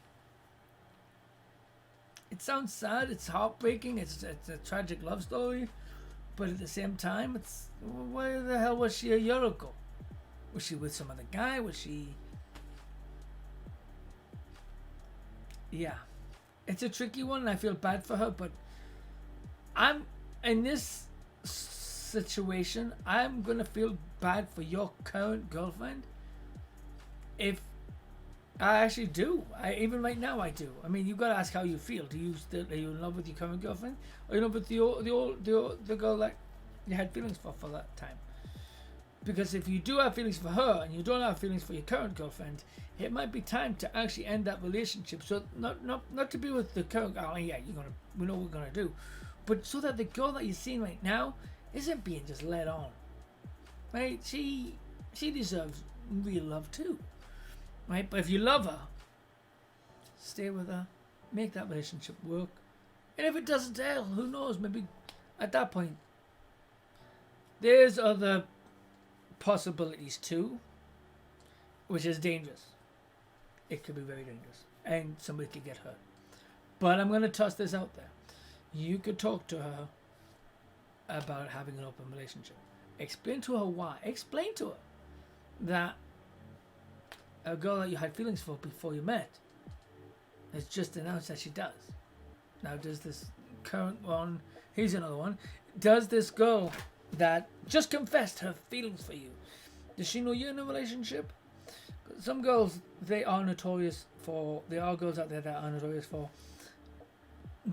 It sounds sad, it's heartbreaking, it's a tragic love story, but at the same time, it's, where the hell was she a year ago? Was she with some other guy? Was she... Yeah. It's a tricky one, and I feel bad for her, but I'm, in this situation, I'm going to feel bad for your current girlfriend if I actually do. Even right now, I do. I mean, you've got to ask how you feel. Are you in love with your current girlfriend, or are you in love with the girl that you had feelings for that time? Because if you do have feelings for her and you don't have feelings for your current girlfriend, it might be time to actually end that relationship. So not to be with the current. Oh yeah, we know what we're gonna do, but so that the girl that you're seeing right now isn't being just led on. Right? She deserves real love too. Right? But if you love her, stay with her, make that relationship work. And if it doesn't, hell, who knows? Maybe at that point, there's other possibilities too, which is dangerous. It could be very dangerous, and somebody could get hurt. But I'm going to toss this out there. You could talk to her about having an open relationship. Explain to her why. Explain to her that a girl that you had feelings for before you met has just announced that she does. Now, does this current one, here's another one, does this girl that just confessed her feelings for you, does she know you're in a relationship? Some girls, there are girls out there that are notorious for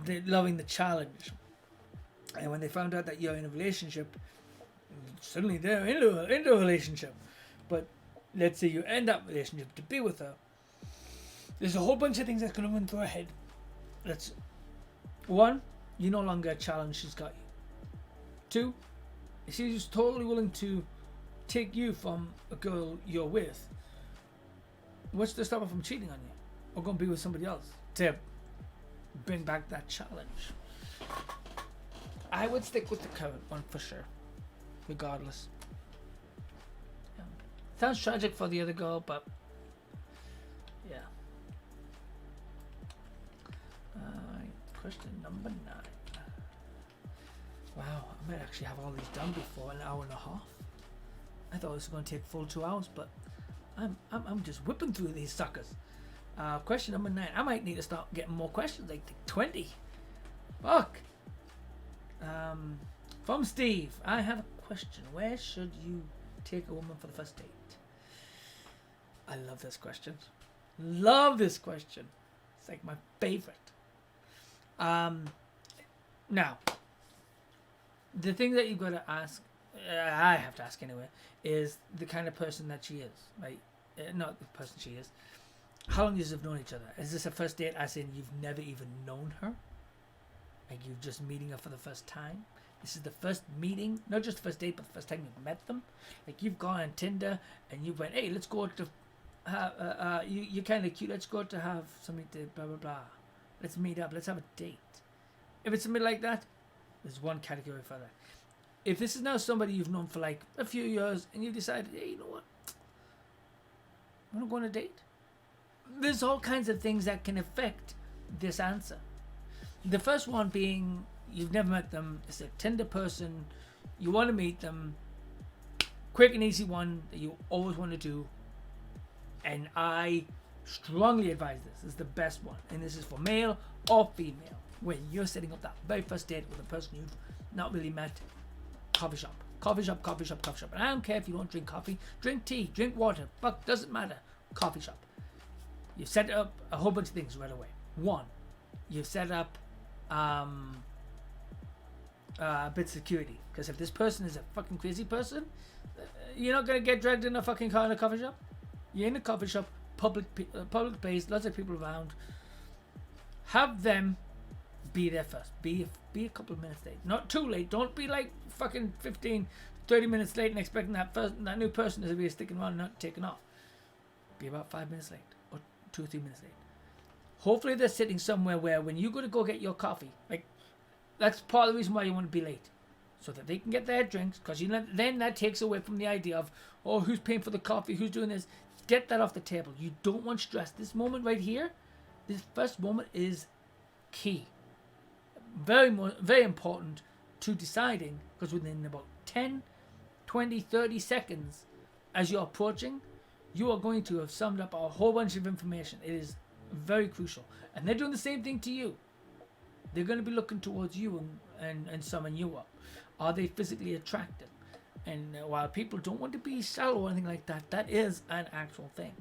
loving the challenge. And when they found out that you're in a relationship, suddenly they're into a relationship. But let's say you end that relationship to be with her, there's a whole bunch of things that's going to run through her head. One, you're no longer a challenge she's got you. Two, she's totally willing to take you from a girl you're with. What's to stop her from cheating on you or going to be with somebody else to bring back that challenge? I would stick with the current one for sure, regardless. Yeah. Sounds tragic for the other girl, but yeah. Question number 9. Wow, I might actually have all these done before an hour and a half. I thought this was going to take full 2 hours, but I'm just whipping through these suckers. Question number 9. I might need to start getting more questions, like 20. Fuck. From Steve, I have a question. Where should you take a woman for the first date? I love this question. Love this question. It's like my favorite. Now, the thing that you've got to ask, I have to ask anyway, is the kind of person that she is, right? Not the person she is. How long do you have known each other? Is this a first date as in you've never even known her? Like you're just meeting her for the first time? This is the first meeting, not just the first date, but the first time you've met them. Like you've gone on Tinder and you went, hey, let's go to have, you're kind of cute, let's go to have something to blah, blah, blah. Let's meet up, let's have a date. If it's something like that, there's one category for that. If this is now somebody you've known for like a few years and you've decided, hey, you know what? I want to go on a date. There's all kinds of things that can affect this answer. The first one being you've never met them. It's a Tinder person. You want to meet them. Quick and easy one that you always want to do. And I strongly advise this. Is the best one. And this is for male or female. When you're setting up that very first date with a person you've not really met. Coffee shop. Coffee shop, coffee shop, coffee shop. And I don't care if you don't drink coffee. Drink tea, drink water. Fuck, doesn't matter. Coffee shop. You set up a whole bunch of things right away. One, you set up a bit of security. Because if this person is a fucking crazy person, you're not going to get dragged in a fucking car in a coffee shop. You're in a coffee shop, public place, lots of people around. Have them be there first. Be a couple of minutes late. Not too late. Don't be like fucking 15, 30 minutes late and expecting that new person to be sticking around and not taking off. Be about 5 minutes late or 2 or 3 minutes late. Hopefully they're sitting somewhere where when you go to go get your coffee, like that's part of the reason why you want to be late. So that they can get their drinks, because you know, then that takes away from the idea of, oh, who's paying for the coffee, who's doing this. Get that off the table. You don't want stress. This moment right here, this first moment is key. Very important to deciding, because within about 10, 20, 30 seconds as you're approaching, you are going to have summed up a whole bunch of information. It is very crucial. And they're doing the same thing to you. They're going to be looking towards you and summing you up. Are they physically attractive? And while people don't want to be shallow or anything like that, that is an actual thing.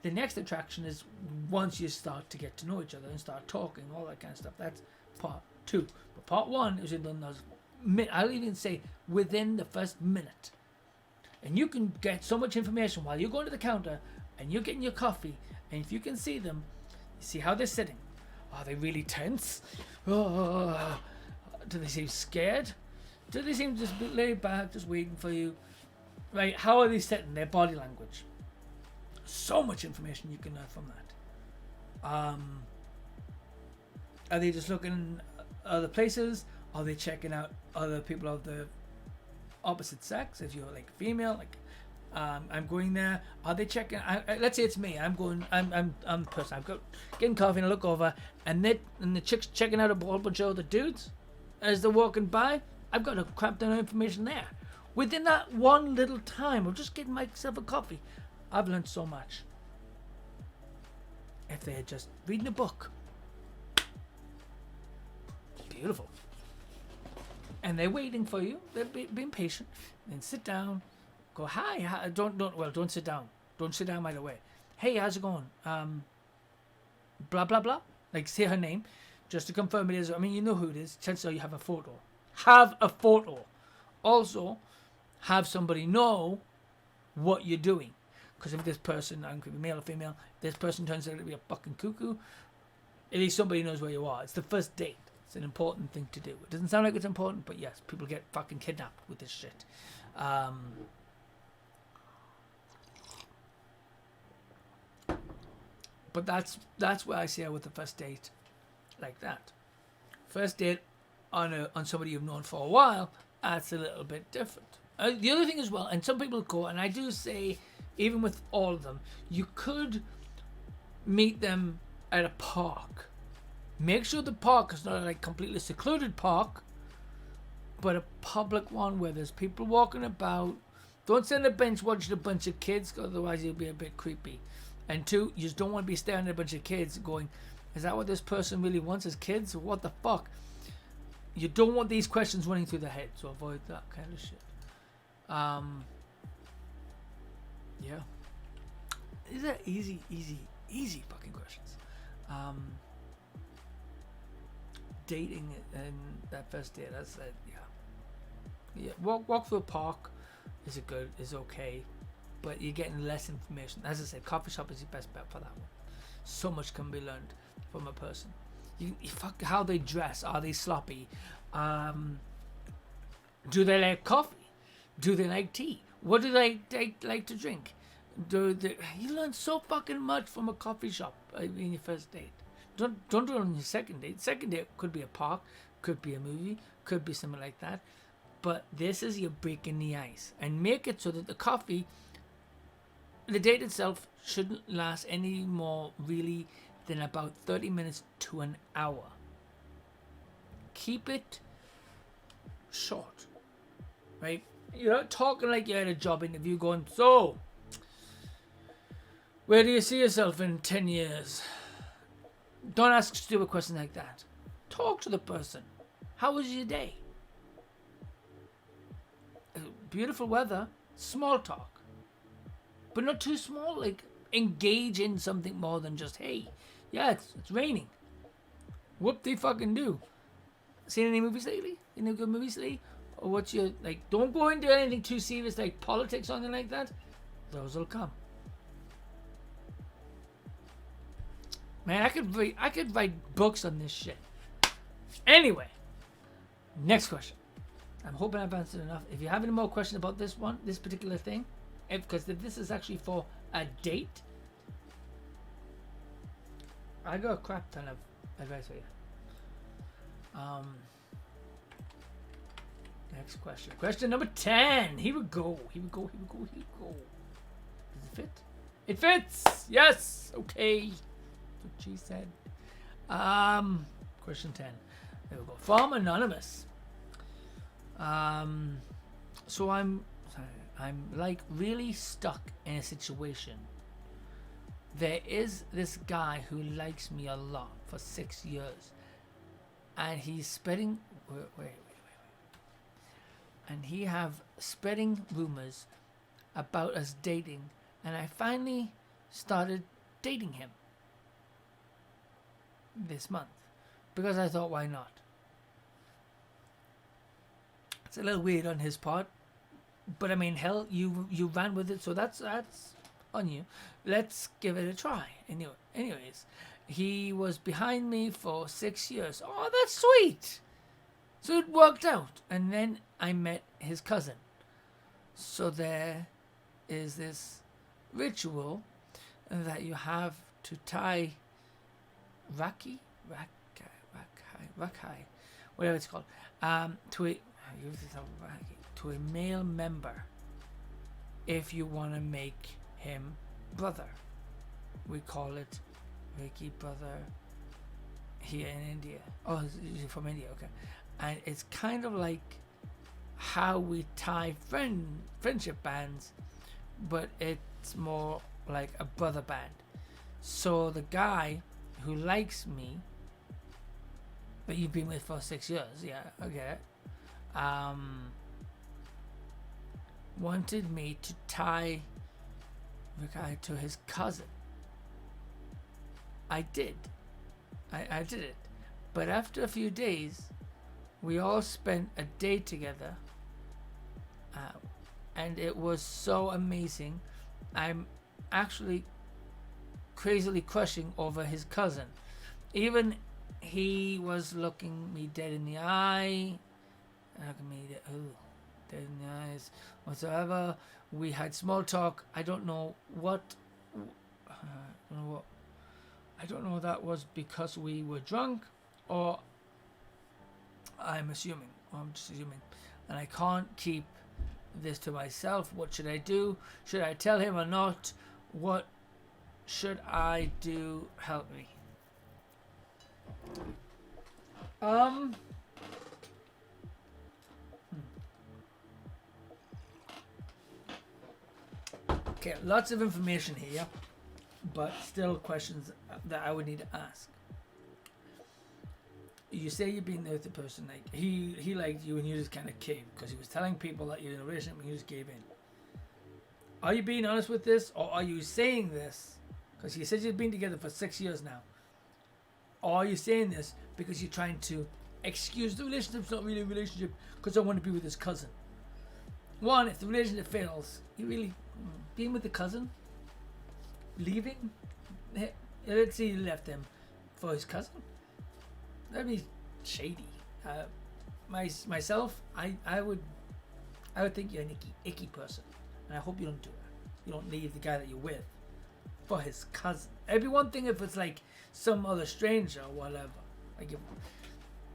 The next attraction is once you start to get to know each other and start talking, all that kind of stuff. That's part 2. But part 1 is within those I'll even say within the first minute. And you can get so much information while you're going to the counter and you're getting your coffee. And if you can see them, you see how they're sitting. Are they really tense? Oh, do they seem scared? Do they seem just laid back, just waiting for you? Right? How are they sitting? Their body language. So much information you can learn from that. Are they just looking other places? Are they checking out other people of the opposite sex? If you're like female, like I'm going there. Are they checking? Let's say it's me. I'm the person. I'm getting coffee and I look over, and the chick's checking out a whole bunch of other dudes as they're walking by. I've got to crap down information there. Within that one little time of just getting myself a coffee, I've learned so much. If they're just reading a book, beautiful. And they're waiting for you. They're being patient. Then sit down. Go, hi. Don't sit down. Don't sit down right away. Hey, how's it going? Blah, blah, blah. Like, say her name. Just to confirm it is. I mean, you know who it is. Chances are you have a photo. Have a photo. Also, have somebody know what you're doing. Because if this person, I could be male or female, this person turns out to be a fucking cuckoo, at least somebody knows where you are. It's the first date. It's an important thing to do. It doesn't sound like it's important, but yes, people get fucking kidnapped with this shit. But that's where I see it with the first date, like that. First date on somebody you've known for a while, that's a little bit different. The other thing as well, and some people go, and I do say, even with all of them, you could meet them at a park. Make sure the park is not a like completely secluded park, but a public one where there's people walking about. Don't sit on a bench watching a bunch of kids, otherwise you'll be a bit creepy. And 2, you just don't want to be staring at a bunch of kids going, is that what this person really wants as kids? What the fuck? You don't want these questions running through the head, so avoid that kind of shit. Yeah. These are easy fucking questions. dating and that first date. That's yeah. Walk through a park is okay, but you're getting less information. As I said, coffee shop is your best bet for that one. So much can be learned from a person. You fuck how they dress. Are they sloppy? Do they like coffee? Do they like tea? What do they like to drink? You learn so fucking much from a coffee shop in your first date. Don't do it on your second date. Second date could be a park, could be a movie, could be something like that. But this is your breaking the ice, and make it so that the date itself shouldn't last any more really than about 30 minutes to an hour. Keep it short, right? You're not talking like you're at a job interview going, so, where do you see yourself in 10 years? Don't ask stupid questions like that. Talk to the person. How was your day? Beautiful weather, small talk. But not too small, like engage in something more than just, hey, yeah, it's raining. Whoop they fucking do. Seen any movies lately? Any good movies lately? Or what's your, like, don't go into anything too serious like politics or something like that. Those will come. Man, I could write books on this shit. Anyway, next question. I'm hoping I've answered enough. If you have any more questions about this particular thing, because this is actually for a date, I got a crap ton of advice for you. Next question. Question number 10. Here we go. Does it fit? It fits. Yes. Okay. That's what she said. Question 10. There we go. From Anonymous. So I'm like really stuck in a situation. There is this guy who likes me a lot for 6 years, and he's spreading and he have spreading rumors about us dating, and I finally started dating him this month because I thought, why not? It's a little weird on his part, but I mean, hell, you ran with it, so that's on you. Let's give it a try. Anyways, he was behind me for 6 years. Oh, that's sweet. So it worked out, and then I met his cousin. So there is this ritual that you have to tie rakai, whatever it's called, to a male member if you want to make him brother. We call it Reiki brother here in India. Oh, you're from India, okay. And it's kind of like how we tie friendship bands, but it's more like a brother band. So the guy who likes me, that you've been with for 6 years, yeah, okay, wanted me to tie the guy to his cousin. I did. I did it. But after a few days, we all spent a day together, and it was so amazing. I'm actually crazily crushing over his cousin. Even he was looking me dead in the eye, dead in the eyes whatsoever. We had small talk. I don't know that was because we were drunk, or I'm just assuming, and I can't keep this to myself. What should I do? Should I tell him or not? What should I do? Help me. Okay, lots of information here, but still questions that I would need to ask. You say you've been there with the person, like he liked you and you just kind of caved because he was telling people that you're in a relationship and you just gave in. Are you being honest with this, or are you saying this because you said you've been together for 6 years now? Or are you saying this because you're trying to excuse the relationship's not really a relationship because I want to be with his cousin? One, if the relationship fails, you really being with the cousin, leaving. Let's say you left him for his cousin. That'd be shady. Myself, I would think you're an icky person, and I hope you don't do that. You don't leave the guy that you're with for his cousin. It'd be one thing if it's like some other stranger or whatever. Like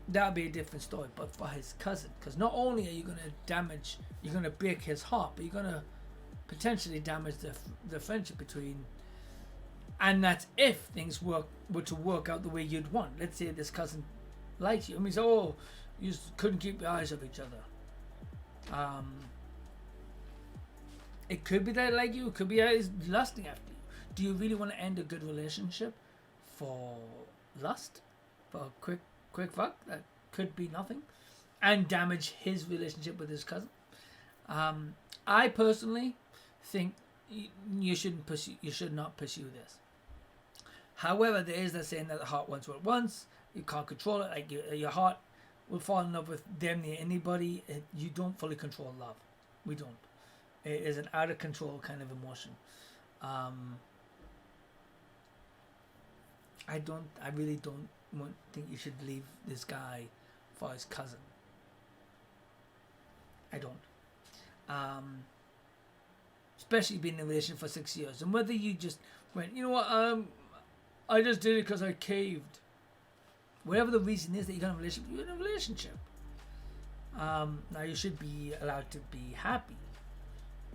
that'd be a different story. But for his cousin, because not only are you you're gonna break his heart, but you're gonna potentially damage the friendship between. And that's if things were to work out the way you'd want. Let's say this cousin likes you. I mean, so you just couldn't keep your eyes off each other. It could be that like you. It could be that he's lusting after you. Do you really want to end a good relationship for lust? For a quick fuck that could be nothing, and damage his relationship with his cousin? I personally think you should not pursue this. However, there is that saying that the heart wants what it wants. You can't control it. Like your heart will fall in love with damn near anybody. You don't fully control love. We don't. It is an out of control kind of emotion. I really don't think you should leave this guy for his cousin. I don't. Especially being in a relationship for 6 years, and whether you just went, you know what, I just did it because I caved. Whatever the reason is that you're in a relationship, you're in a relationship. Now you should be allowed to be happy,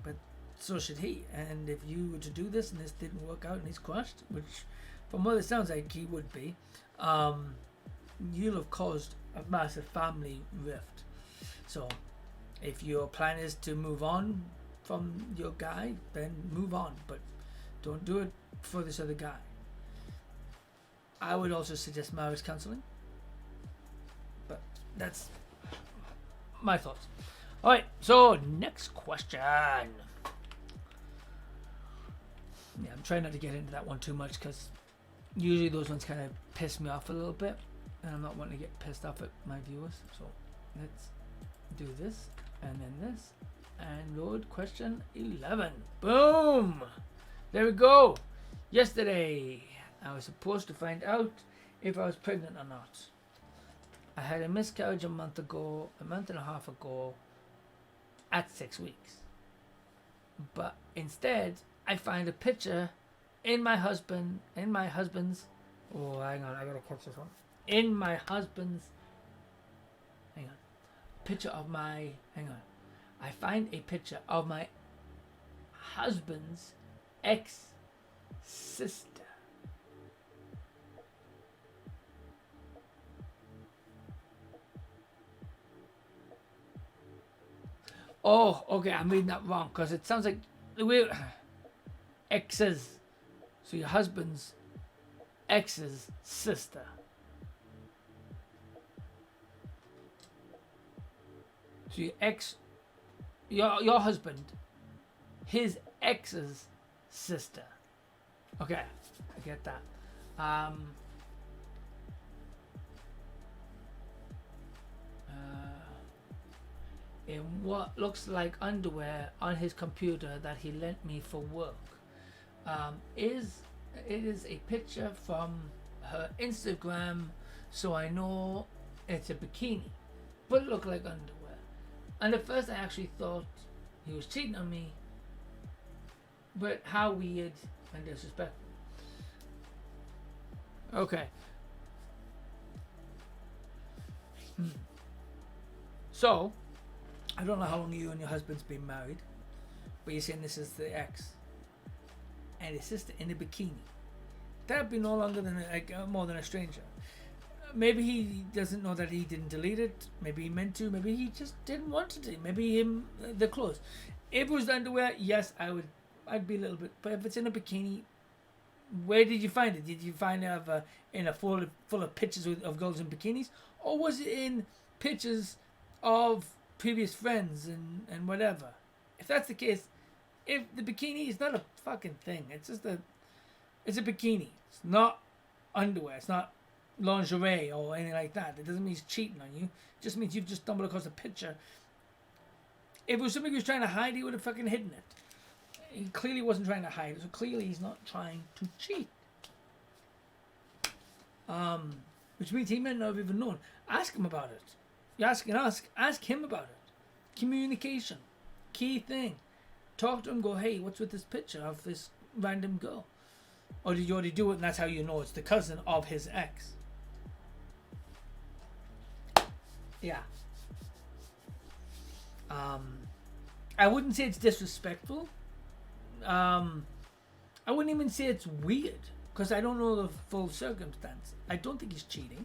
but so should he. And if you were to do this and this didn't work out and he's crushed, which from what it sounds like he would be, you'll have caused a massive family rift. So if your plan is to move on from your guy, then move on, but don't do it for this other guy. I would also suggest marriage counseling, but that's my thoughts. All right, so next question. Yeah, I'm trying not to get into that one too much because usually those ones kind of piss me off a little bit, and I'm not wanting to get pissed off at my viewers. So let's do this and then this and load question 11. Boom! There we go. Yesterday I was supposed to find out if I was pregnant or not. I had a miscarriage a month and a half ago at 6 weeks. But instead, I find a picture in my husband's, oh, hang on, I gotta catch this one. In my husband's, I find a picture of my husband's ex-sister. Oh, okay, I'm reading that wrong because it sounds like the way exes. So your husband's ex's sister. So your husband, his ex's sister. Okay, I get that. In what looks like underwear on his computer that he lent me for work. It is a picture from her Instagram, so I know it's a bikini, but it looked like underwear. And at first I actually thought he was cheating on me, but how weird and disrespectful. Okay. So, I don't know how long you and your husband's been married, but you're saying this is the ex and his sister in a bikini. That'd be no longer than more than a stranger. Maybe he doesn't know that he didn't delete it. Maybe he meant to. Maybe he just didn't want to delete. Maybe the clothes. If it was the underwear, yes, I'd be a little bit. But if it's in a bikini, where did you find it? Did you find it in a full of pictures of girls in bikinis, or was it in pictures of previous friends and whatever? If that's the case, if the bikini is not a fucking thing, it's a bikini. It's not underwear. It's not lingerie or anything like that. It doesn't mean he's cheating on you. It just means you've just stumbled across a picture. If it was something he was trying to hide, he would have fucking hidden it. He clearly wasn't trying to hide it, so clearly he's not trying to cheat. Which means he may not have even known. Ask him about it. Ask him about it. Communication. Key thing. Talk to him, go, hey, what's with this picture of this random girl? Or did you already do it and that's how you know it's the cousin of his ex? Yeah. I wouldn't say it's disrespectful. I wouldn't even say it's weird because I don't know the full circumstance. I don't think he's cheating.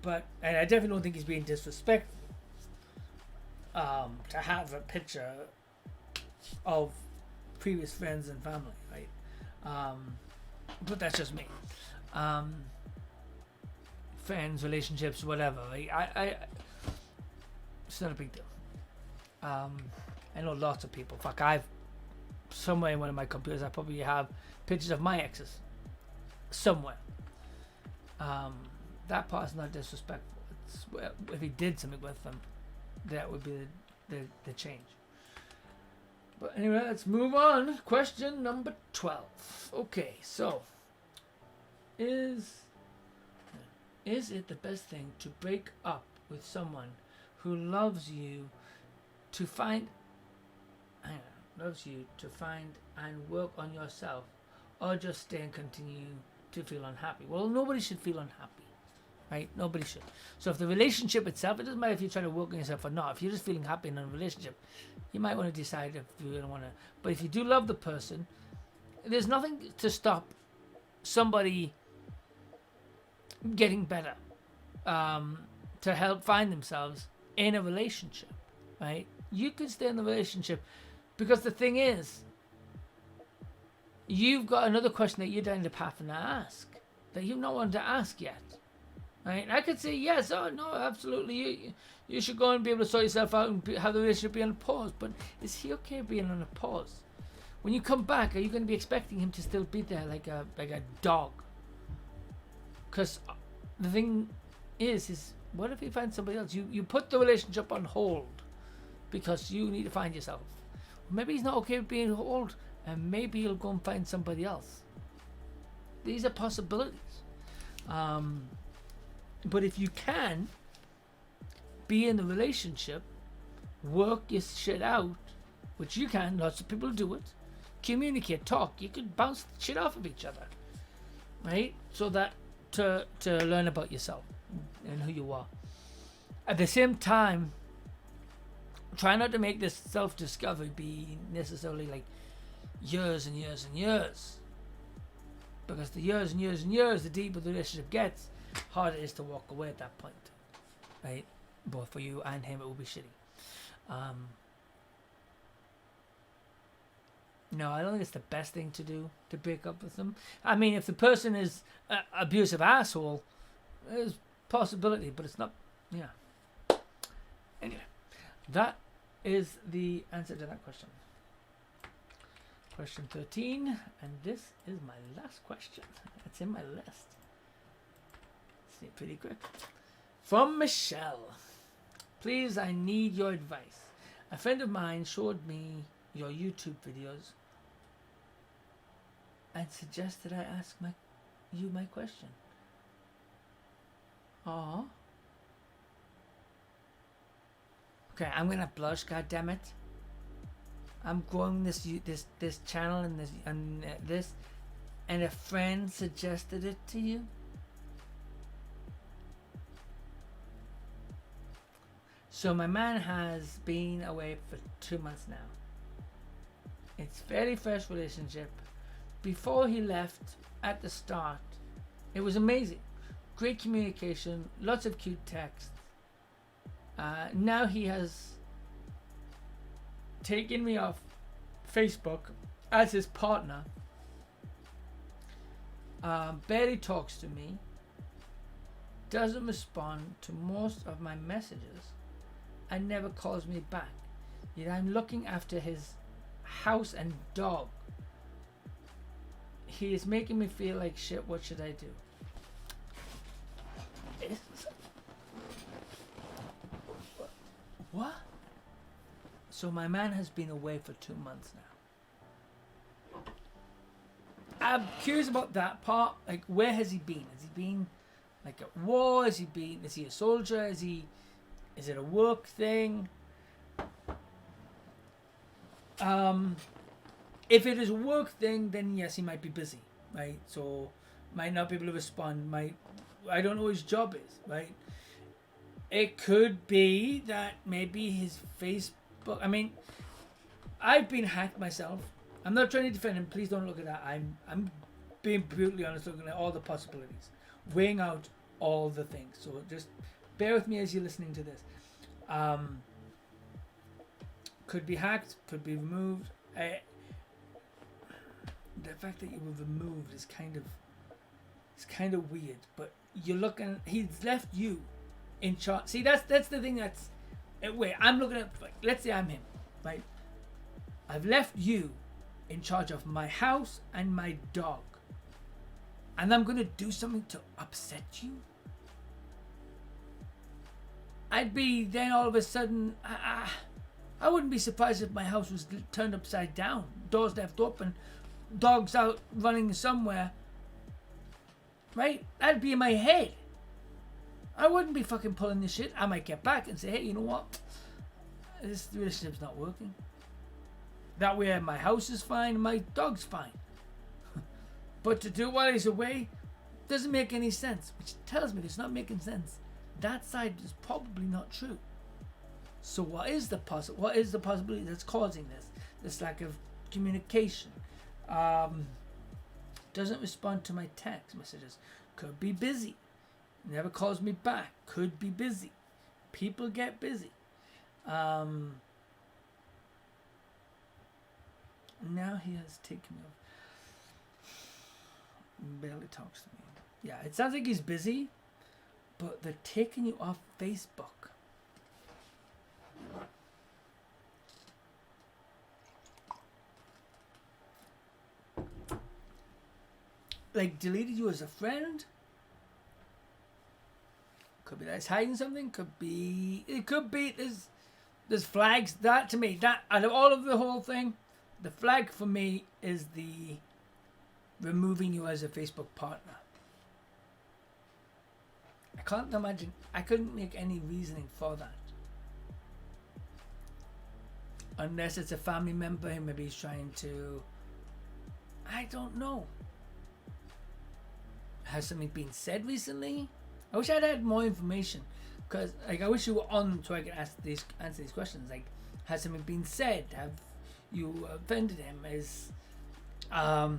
But and I definitely don't think he's being disrespectful. To have a picture of previous friends and family, right? But that's just me. Friends, relationships, whatever. Like, I it's not a big deal. I know lots of people. Fuck, somewhere in one of my computers, I probably have pictures of my exes. Somewhere. That part's not disrespectful. If he did something with them, that would be the change. But anyway, let's move on. Question number 12. Okay, so is it the best thing to break up with someone who loves you to find and work on yourself, or just stay and continue to feel unhappy? Well, nobody should feel unhappy, right? Nobody should. So if the relationship itself, it doesn't matter if you're trying to work on yourself or not. If you're just feeling happy in a relationship, you might want to decide if you don't want to. But if you do love the person, there's nothing to stop somebody getting better, to help find themselves in a relationship, right? You could stay in the relationship because the thing is, you've got another question that you're end up having to ask that you've not wanted to ask yet, right? I could say yes, oh no, absolutely, you should go and be able to sort yourself out and have the relationship be on a pause. But is he okay being on a pause? When you come back, are you going to be expecting him to still be there like a dog? Because the thing is what if he finds somebody else? You put the relationship on hold because you need to find yourself. Maybe he's not okay with being on hold, and maybe he'll go and find somebody else. These are possibilities. But if you can be in the relationship, work your shit out, which you can, lots of people do it, communicate, talk, you can bounce shit off of each other, right? So that to learn about yourself and who you are. At the same time, try not to make this self-discovery be necessarily like years and years and years, because the years and years and years, the deeper the relationship gets, harder it is to walk away at that point, right? Both for you and him, it will be shitty. No, I don't think it's the best thing to do to break up with them. I mean, if the person is an abusive asshole, there's possibility, but it's not. Yeah. Anyway, that is the answer to that question. Question 13, and this is my last question. It's in my list. See, pretty quick. From Michelle. Please, I need your advice. A friend of mine showed me your YouTube videos and suggested I ask you my question. Aww. Okay, I'm gonna blush. God damn it! I'm growing this channel and this, and a friend suggested it to you. So my man has been away for 2 months now. It's fairly fresh relationship. Before he left at the start, it was amazing. Great communication, lots of cute texts. Now he has taken me off Facebook as his partner. Barely talks to me. Doesn't respond to most of my messages. And never calls me back. Yet I'm looking after his house and dog. he is making me feel like shit. What should I do? What? So my man has been away for 2 months now. I'm curious about that part. Like, where has he been? Has he been like at war? Has he been? Is he a soldier? Is it a work thing? If it is a work thing, then yes, he might be busy, right? So might not be able to respond. I don't know what his job is, right? It could be that maybe his Facebook. I mean, I've been hacked myself. I'm not trying to defend him. Please don't look at that. I'm being brutally honest, looking at all the possibilities, weighing out all the things. So just bear with me as you're listening to this. Could be hacked. Could be removed. The fact that you were removed is kind of weird. But you're looking. He's left you in charge. See, that's the thing. That's wait. I'm looking at. Let's say I'm him, right? I've left you in charge of my house and my dog, and I'm gonna do something to upset you. I'd be then all of a sudden. I wouldn't be surprised if my house was turned upside down, doors left open, dogs out running somewhere. Right? That'd be in my head. I wouldn't be fucking pulling this shit. I might get back and say, hey, you know what? This relationship's not working. That way my house is fine and my dog's fine. But to do it while he's away doesn't make any sense. Which tells me it's not making sense. That side is probably not true. So what is the possibility that's causing this lack of communication? Doesn't respond to my text messages. Could be busy. Never calls me back. Could be busy. People get busy. Now he has taken me off. Barely talks to me. Yeah, it sounds like he's busy, but they're taking you off Facebook. Like, deleted you as a friend. Could be that he's hiding something. Could be there's flags. That to me, that out of all of the whole thing, the flag for me is the removing you as a Facebook partner. I can't imagine. I couldn't make any reasoning for that. Unless it's a family member and maybe he's trying to. I don't know. Has something been said recently? I wish I'd had more information, because like I wish you were on so I could answer these questions. Like, has something been said? Have you offended him? Is how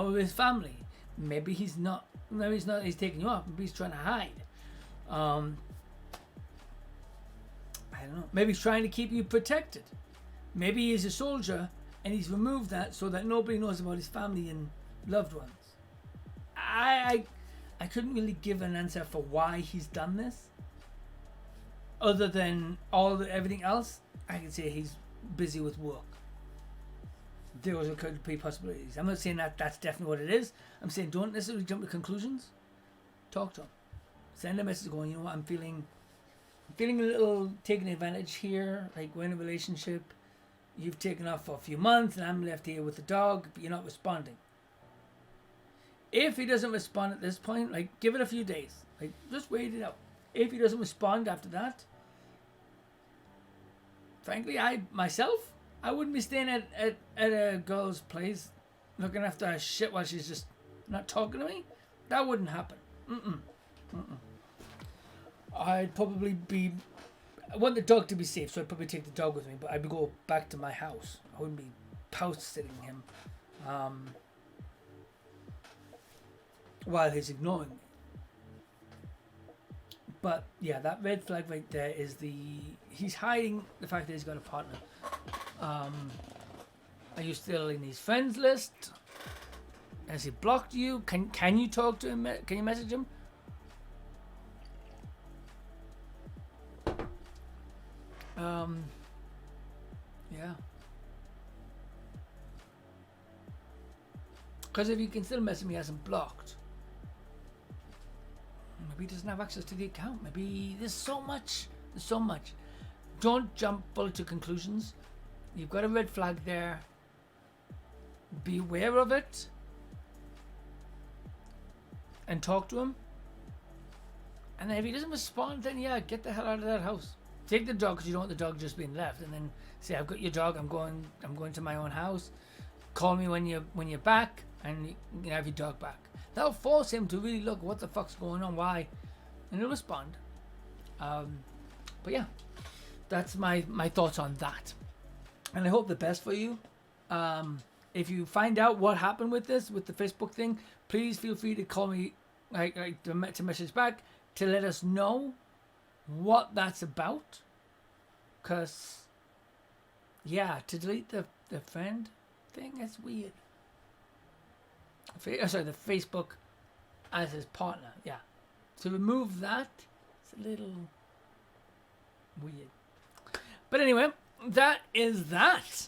is his family? Maybe he's not. Maybe he's not. He's taking you off. Maybe he's trying to hide. I don't know. Maybe he's trying to keep you protected. Maybe he's a soldier and he's removed that so that nobody knows about his family and loved ones. I couldn't really give an answer for why he's done this. Other than everything else, I can say he's busy with work. There could be possibilities. I'm not saying that that's definitely what it is. I'm saying don't necessarily jump to conclusions. Talk to him. Send a message going, you know what, I'm feeling a little taken advantage here. Like, we're in a relationship. You've taken off for a few months and I'm left here with the dog, but you're not responding. If he doesn't respond at this point, like, give it a few days. Like, just wait it out. If he doesn't respond after that, frankly, I wouldn't be staying at a girl's place looking after her shit while she's just not talking to me. That wouldn't happen. I'd probably I want the dog to be safe, so I'd probably take the dog with me, but I'd go back to my house. I wouldn't be house-sitting him while he's ignoring me. But yeah, that red flag right there is he's hiding the fact that he's got a partner. Are you still in his friends list? Has he blocked you? Can you talk to him? Can you message him? Yeah. Because if he can still message me, he hasn't blocked. Maybe he doesn't have access to the account. Maybe there's so much. There's so much. Don't jump full to conclusions. You've got a red flag there. Be aware of it. And talk to him. And then if he doesn't respond, then yeah, get the hell out of that house. Take the dog because you don't want the dog just being left. And then say, I've got your dog. I'm going to my own house. Call me when you're back, and you can have your dog back. That'll force him to really look what the fuck's going on, why, and he'll respond. But yeah, that's my thoughts on that. And I hope the best for you. If you find out what happened with this, with the Facebook thing, please feel free to call me, to message back to let us know what that's about. Cause yeah, to delete the friend thing, that's weird. Sorry, the Facebook as his partner. Yeah, to remove that, it's a little weird. But anyway, that is that.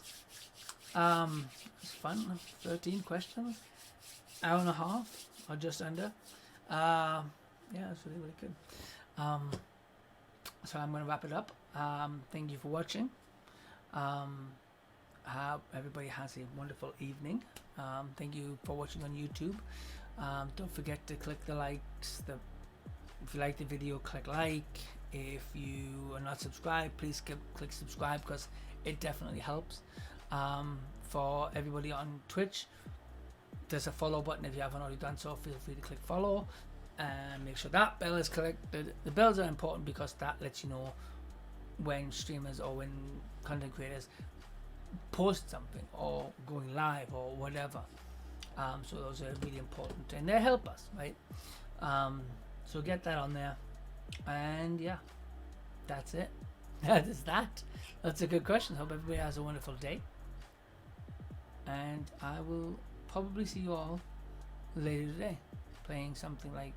It's fun. 13 questions, hour and a half, or just under. Yeah, it's really, really good. So I'm going to wrap it up. Thank you for watching. Hope everybody has a wonderful evening. Thank you for watching on YouTube. Don't forget to click the likes. If you like the video, click like. If you are not subscribed, please click subscribe because it definitely helps. For everybody on Twitch, there's a follow button. If you haven't already done so, feel free to click follow and make sure that bell is collected. The bells are important because that lets you know when streamers or when content creators post something or going live or whatever. So those are really important and they help us, right? So get that on there. And yeah, that's it. That is that. That's a good question. Hope everybody has a wonderful day. And I will probably see you all later today playing something like,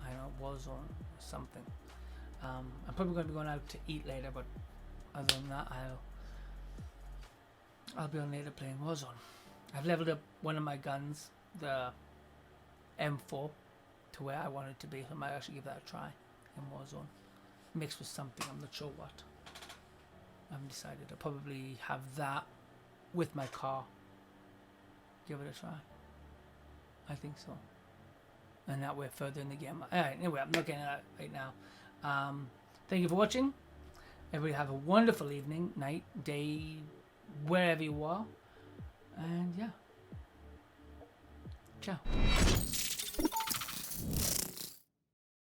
I don't know, Warzone or something. I'm probably going to be going out to eat later, but other than that, I'll be on later playing Warzone. I've leveled up one of my guns, the M4, to where I want it to be. So I might actually give that a try in Warzone. Mixed with something, I'm not sure what. I haven't decided. I'll probably have that with my car. Give it a try. I think so. And that way further in the game. Anyway, I'm not getting that right now. Thank you for watching. Everybody have a wonderful evening, night, day, wherever you are. And yeah. Ciao.